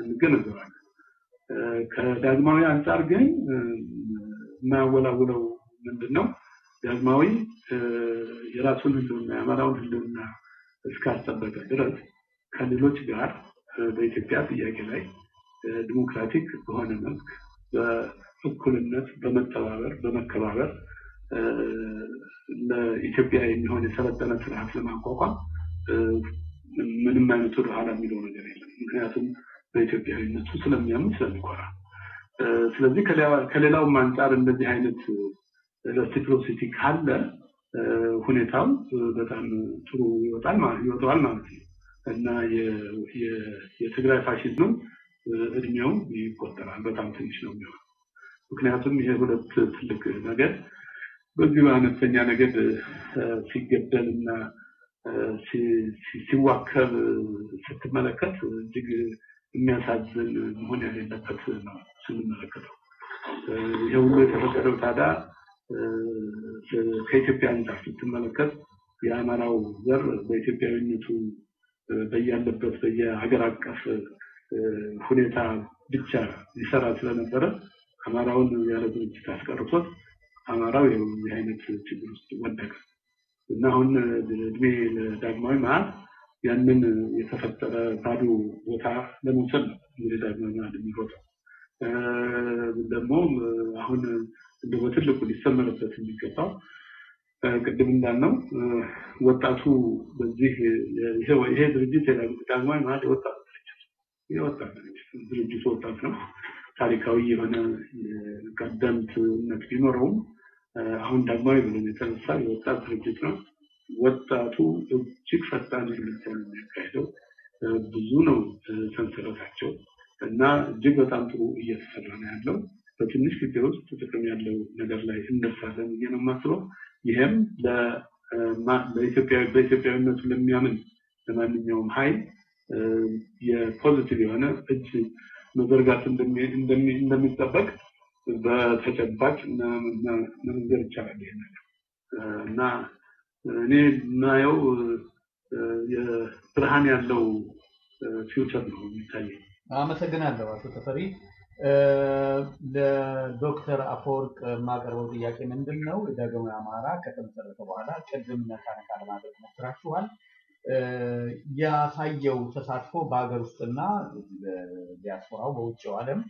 እንገነዘባለን። ከዳግማዊ አንጻር ግን የማያወላውለው ምንድነው? ዳግማዊ የራሱን ህልውና የአማራውን ህልውና እስካስጠበቀ ድረስ ከሌሎች ጋር በኢትዮጵያ ጥያቄ ላይ ዲሞክራቲክ በሆነ መልክ በእኩልነት በመተባበር በመከባበር ለኢትዮጵያ የሚሆን የሰለጠነ ስርዓት ለማቋቋም ምንም አይነት ወደ ኋላ የሚለው ነገር የለም። ምክንያቱም በኢትዮጵያዊነቱ ስለሚያምን ስለሚኮራ። ስለዚህ ከሌላውም አንጻር እንደዚህ አይነት ሬሲፕሮሲቲ ካለ ሁኔታው በጣም ጥሩ ይወጣል ማለት ነው እና የትግራይ ፋሺዝም እድሜው ይቆጠራል። በጣም ትንሽ ነው የሚሆነው። ምክንያቱም ይሄ ሁለት ትልቅ ነገር በዚህ አነስተኛ ነገር ሲገደልና ሲዋከብ ስትመለከት እጅግ የሚያሳዝን መሆን ያለበት ነው ስንመለከተው። ይሄ ሁሉ የተፈጠረው ታዲያ ከኢትዮጵያ አንጻር ስትመለከት የአማራው ዘር በኢትዮጵያዊነቱ በያለበት በየሀገር አቀፍ ሁኔታ ብቻ ይሰራ ስለነበረ አማራውን ያለ ድርጅት አስቀርቶት አማራው የዚህ አይነት ችግር ውስጥ ወደቀ እና አሁን እድሜ ለዳግማዊ መዓድ ያንን የተፈጠረ ባዶ ቦታ ለመውሰድ ነው እንግዲህ ዳግማዊ መዓድ የሚሮጠው። ደግሞ አሁን እንደው በትልቁ ሊሰመርበት የሚገባው ቅድም እንዳልነው ወጣቱ በዚህ ይሄ ድርጅት ዳግማዊ መዓድ የወጣት ድርጅት ወጣት ነው። ታሪካዊ የሆነ ቀደምትነት ቢኖረውም አሁን ዳግማዊ ብሎ የተነሳ የወጣት ድርጅት ነው። ወጣቱ እጅግ ፈጣን እርምጃ ነው የሚያካሄደው። ብዙ ነው ሰንሰለታቸው እና እጅግ በጣም ጥሩ እየተሰራ ነው ያለው። በትንሽ ጊዜ ውስጥ ጥቅም ያለው ነገር ላይ እንደርሳለን ብዬ ነው የማስበው። ይሄም በኢትዮጵያዊነቱ ለሚያምን ለማንኛውም ኃይል የፖዚቲቭ የሆነ እጅ መዘርጋት እንደሚጠበቅ በተጨባጭ መንገር ይቻላል። ይሄ ነገር እና እኔ የማየው የብርሃን ያለው ፊውቸር ነው የሚታየው። አመሰግናለሁ አቶ ተፈሪ። ለዶክተር አፈወርቅ የማቀርበው ጥያቄ ምንድን ነው? ዳግማዊ አማራ ከተመሰረተ በኋላ ቅድም ነካ ለማድረግ ሞክራችኋል። ያሳየው ተሳትፎ በሀገር ውስጥና በዲያስፖራው በውጭው ዓለም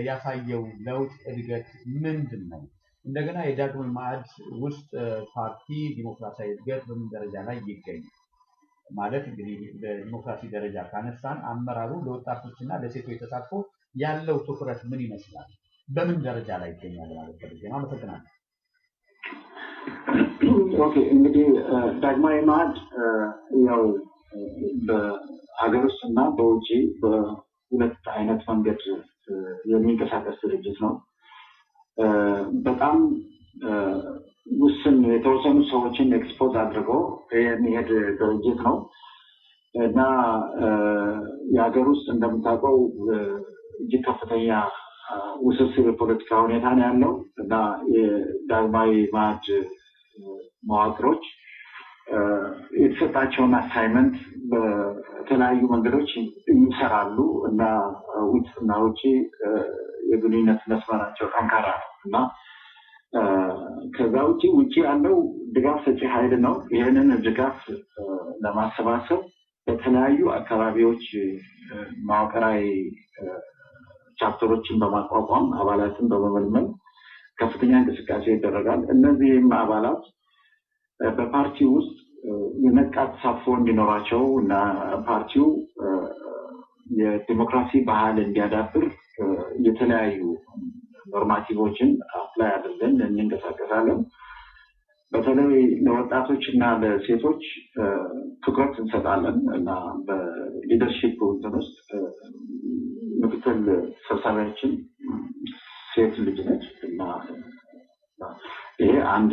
ያሳየው ለውጥ እድገት ምንድን ነው? እንደገና የዳግማዊ መዓድ ውስጥ ፓርቲ ዲሞክራሲያዊ እድገት በምን ደረጃ ላይ ይገኛል? ማለት እንግዲህ በዲሞክራሲ ደረጃ ካነሳን አመራሩ ለወጣቶችና ለሴቶች ተሳትፎ ያለው ትኩረት ምን ይመስላል? በምን ደረጃ ላይ ይገኛል ማለት ነው? አመሰግናለሁ። ኦኬ እንግዲህ ዳግማዊ መዓድ ያው በሀገር ውስጥና በውጪ በሁለት አይነት መንገድ የሚንቀሳቀስ ድርጅት ነው። በጣም ውስን የተወሰኑ ሰዎችን ኤክስፖዝ አድርጎ የሚሄድ ድርጅት ነው እና የሀገር ውስጥ እንደምታውቀው እጅግ ከፍተኛ ውስብስብ የፖለቲካ ሁኔታ ነው ያለው እና የዳግማዊ ማዕድ መዋቅሮች የተሰጣቸውን አሳይመንት በተለያዩ መንገዶች ይሰራሉ እና ውጭና ውጪ የግንኙነት መስመራቸው ጠንካራ ነው እና ከዛ ውጪ ያለው ድጋፍ ሰጪ ኃይል ነው። ይህንን ድጋፍ ለማሰባሰብ በተለያዩ አካባቢዎች መዋቅራዊ ቻፕተሮችን በማቋቋም አባላትን በመመልመል ከፍተኛ እንቅስቃሴ ይደረጋል። እነዚህም አባላት በፓርቲ ውስጥ የነቃ ተሳትፎ እንዲኖራቸው እና ፓርቲው የዲሞክራሲ ባህል እንዲያዳብር የተለያዩ ኖርማቲቮችን አፕላይ አድርገን እንንቀሳቀሳለን። በተለይ ለወጣቶች እና ለሴቶች ትኩረት እንሰጣለን እና በሊደርሺፕ ውስጥ ምክትል ሰብሳቢያችን ሴት ልጅ ነች እና ይሄ አንድ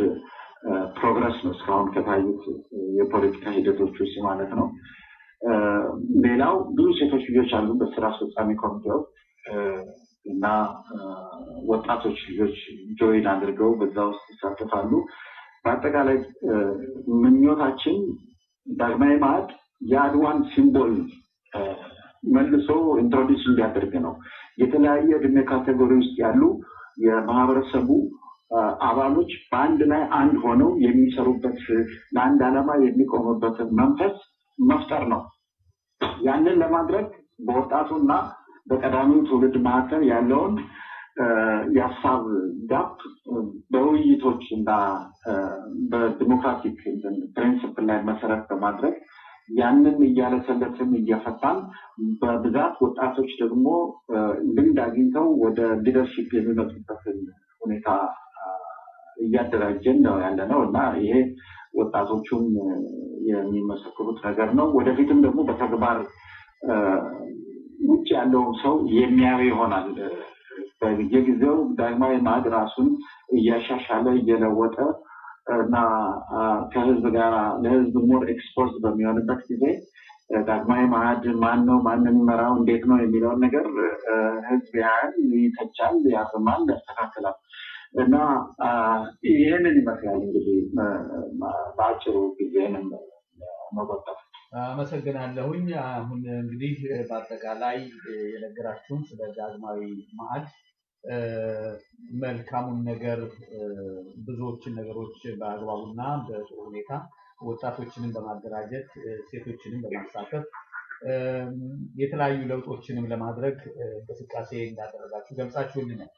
ፕሮግረስ ነው እስካሁን ከታዩት የፖለቲካ ሂደቶች ውስጥ ማለት ነው። ሌላው ብዙ ሴቶች ልጆች አሉ በስራ አስፈጻሚ ኮሚቴው እና ወጣቶች ልጆች ጆይን አድርገው በዛ ውስጥ ይሳተፋሉ። በአጠቃላይ ምኞታችን ዳግማዊ ማዕድ የአድዋን ሲምቦል መልሶ ኢንትሮዲውስ እንዲያደርግ ነው። የተለያየ እድሜ ካቴጎሪ ውስጥ ያሉ የማህበረሰቡ አባሎች በአንድ ላይ አንድ ሆነው የሚሰሩበት ለአንድ ዓላማ የሚቆሙበትን መንፈስ መፍጠር ነው። ያንን ለማድረግ በወጣቱና በቀዳሚው ትውልድ መካከል ያለውን የሀሳብ ጋፕ በውይይቶች እና በዲሞክራቲክ ፕሪንሲፕል ላይ መሰረት በማድረግ ያንን እያለሰለስን እየፈታን በብዛት ወጣቶች ደግሞ ልምድ አግኝተው ወደ ሊደርሺፕ የሚመጡበትን ሁኔታ እያደራጀን ነው ያለነው እና ይሄ ወጣቶቹም የሚመሰክሩት ነገር ነው። ወደፊትም ደግሞ በተግባር ውጭ ያለው ሰው የሚያዩ ይሆናል። በየጊዜው ዳግማዊ ማዕድ ራሱን እያሻሻለ እየለወጠ እና ከህዝብ ጋር ለህዝብ ሞር ኤክስፖዝ በሚሆንበት ጊዜ ዳግማዊ ማዕድ ማን ነው፣ ማንን ይመራው፣ እንዴት ነው የሚለውን ነገር ህዝብ ያያል፣ ይተቻል፣ ያርማል፣ ያስተካክላል እና ይህንን ይመስላል እንግዲህ በአጭሩ ጊዜንም መቆጠብ። አመሰግናለሁኝ። አሁን እንግዲህ በአጠቃላይ የነገራችሁን ስለ ዳግማዊ ማዕድ መልካሙን ነገር ብዙዎችን ነገሮች በአግባቡና በጥሩ ሁኔታ ወጣቶችንም በማደራጀት ሴቶችንም በማሳተፍ የተለያዩ ለውጦችንም ለማድረግ እንቅስቃሴ እንዳደረጋችሁ ገልጻችሁልኛል።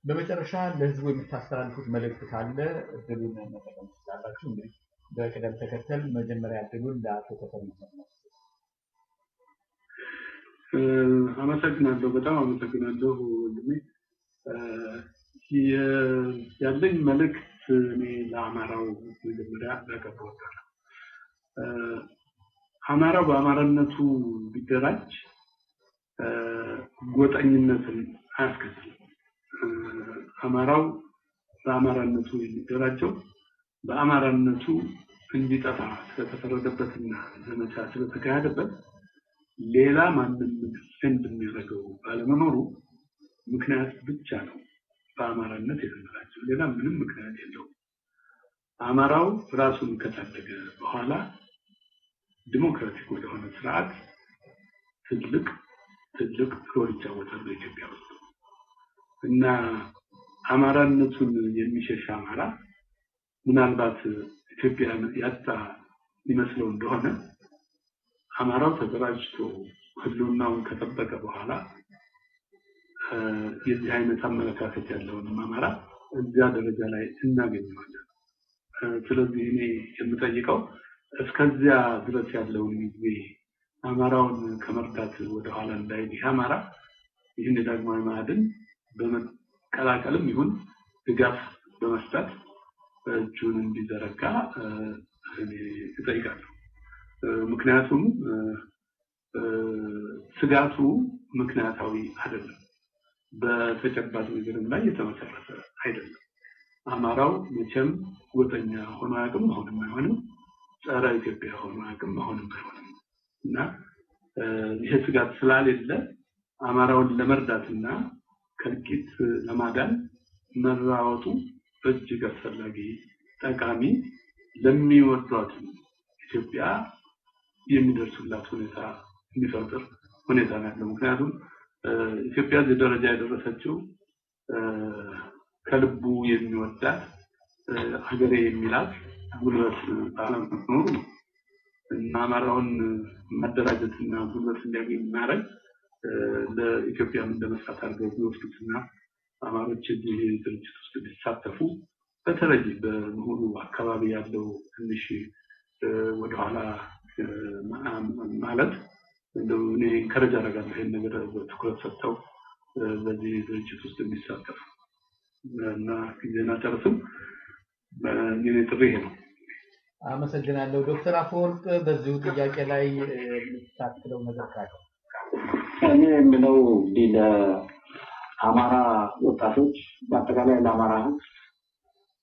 በመጨረሻ ለህዝቡ የምታስተላልፉት መልእክት ካለ እድሉን መጠቀም ትችላላችሁ። እንግዲህ በቅደም ተከተል መጀመሪያ እድሉን ለአቶ ተፈሪ ነው። አመሰግናለሁ። በጣም አመሰግናለሁ ወንድሜ። ያለኝ መልእክት እኔ ለአማራው መጀመሪያ ላቀርበዋለሁ። አማራው በአማራነቱ ቢደራጅ ጎጠኝነትን አያስከትልም። አማራው በአማራነቱ የሚደራጀው በአማራነቱ እንዲጠፋ ስለተፈረደበትና ዘመቻ ስለተካሄደበት ሌላ ማንም ዘንድ የሚያደርገው ባለመኖሩ ምክንያት ብቻ ነው በአማራነት የተደራጀው። ሌላ ምንም ምክንያት የለውም። አማራው ራሱን ከታደገ በኋላ ዲሞክራቲክ ወደሆነ ስርዓት ትልቅ ሮል ይጫወታል በኢትዮጵያ ውስጥ እና አማራነቱን የሚሸሽ አማራ ምናልባት ኢትዮጵያን ያጣ ይመስለው እንደሆነ አማራው ተደራጅቶ ህልውናውን ከጠበቀ በኋላ የዚህ አይነት አመለካከት ያለውን አማራ እዚያ ደረጃ ላይ እናገኘዋለን። ስለዚህ እኔ የምጠይቀው እስከዚያ ድረስ ያለውን ጊዜ አማራውን ከመርዳት ወደኋላ እንዳይሄድ አማራ ይህን ዳግማዊ ማዕድን በመቀላቀልም ይሁን ድጋፍ በመስጠት እጁን እንዲዘረጋ እኔ እጠይቃለሁ። ምክንያቱም ስጋቱ ምክንያታዊ አይደለም፣ በተጨባጭ ነገርም ላይ የተመሰረተ አይደለም። አማራው መቼም ጎጠኛ ሆኖ አያውቅም፣ አሁንም አይሆንም። ጸረ ኢትዮጵያ ሆኖ አያውቅም፣ አሁንም አይሆንም እና ይሄ ስጋት ስላሌለ አማራውን ለመርዳትና ከልቂት ለማዳን መራወጡ እጅግ አስፈላጊ ጠቃሚ ለሚወዷት ኢትዮጵያ የሚደርሱላት ሁኔታ የሚፈጥር ሁኔታ ነው። ምክንያቱም ኢትዮጵያ እዚህ ደረጃ የደረሰችው ከልቡ የሚወዳት ሀገሬ የሚላት ጉልበት ባለመኖሩ ነው። እና አማራውን ማደራጀትና ጉልበት እንዲያገኝ ማድረግ ለኢትዮጵያም እንደመስራት አድርገው ቢወስዱትና አማሮች እዚህ ድርጅት ውስጥ ቢሳተፉ በተለይ በምሁሩ አካባቢ ያለው ትንሽ ወደኋላ ማለት እንደው እኔ ከረጃ አደርጋለሁ ይሄን ነገር ትኩረት ሰጥተው በዚህ ድርጅት ውስጥ የሚሳተፉ እና ጊዜና ጨርስም የኔ ጥሪ ነው። አመሰግናለሁ። ዶክተር አፈወርቅ በዚሁ ጥያቄ ላይ የምታክለው ነገር ካለ? እኔ የምለው ለአማራ ወጣቶች በአጠቃላይ ለአማራ ሕዝብ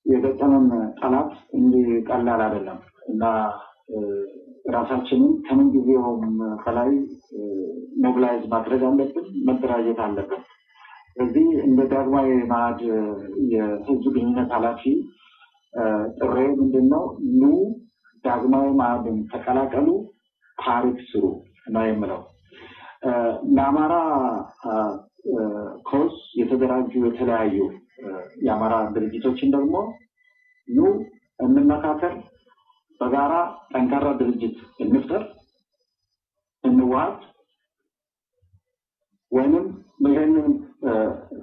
የገጠመን ጠላት እንዲህ ቀላል አይደለም እና ራሳችንን ከምን ጊዜውም በላይ ሞቢላይዝ ማድረግ አለብን፣ መደራጀት አለብን። ስለዚህ እንደ ዳግማዊ መአህድ የህዝብ ግንኙነት ኃላፊ ጥሬ ምንድነው? ኑ ዳግማዊ መአህድን ተቀላቀሉ፣ ታሪክ ስሩ ነው የምለው። ለአማራ ኮዝ የተደራጁ የተለያዩ የአማራ ድርጅቶችን ደግሞ ኑ እንመካከር፣ በጋራ ጠንካራ ድርጅት እንፍጠር፣ እንዋሃድ። ወይንም ይሄንን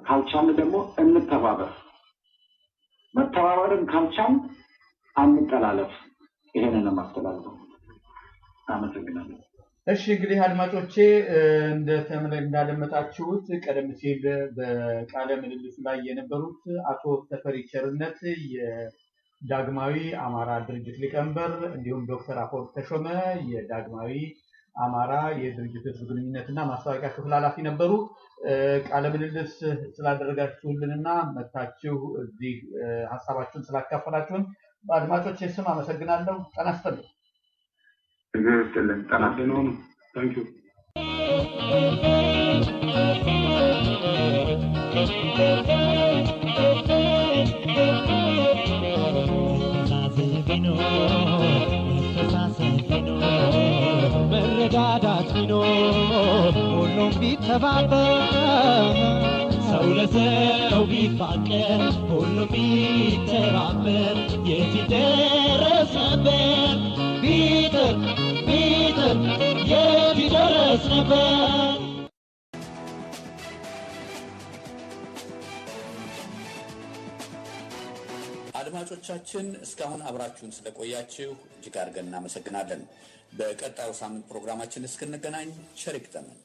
ካልቻልን ደግሞ እንተባበር። መተባበርን ካልቻልን አንጠላለፍ። ይሄንን ማስተላለፍ። አመሰግናለሁ። እሺ እንግዲህ አድማጮቼ እንዳደመጣችሁት ቀደም ሲል በቃለ ምልልስ ላይ የነበሩት አቶ ተፈሪ ቸርነት የዳግማዊ አማራ ድርጅት ሊቀመንበር እንዲሁም ዶክተር አፈወርቅ ተሾመ የዳግማዊ አማራ የድርጅት ህዝብ ግንኙነትና ማስታወቂያ ክፍል ኃላፊ ነበሩ። ቃለ ምልልስ ስላደረጋችሁልንና መታችሁ እዚህ ሀሳባችሁን ስላካፈላችሁን በአድማጮቼ ስም አመሰግናለሁ። ጤና ይስጥልኝ። Thank you. መረዳዳት ቢኖር ሁሉም ቢተባበር ሰው ለሰው ቢፋቀር ሁሉም ቢተባበር የት ይደረስ ነበር ቢጥር የት ይደረስ ነበር። አድማጮቻችን እስካሁን አብራችሁን ስለቆያችሁ እጅግ አድርገን እናመሰግናለን። በቀጣዩ ሳምንት ፕሮግራማችን እስክንገናኝ ቸር ይግጠመን።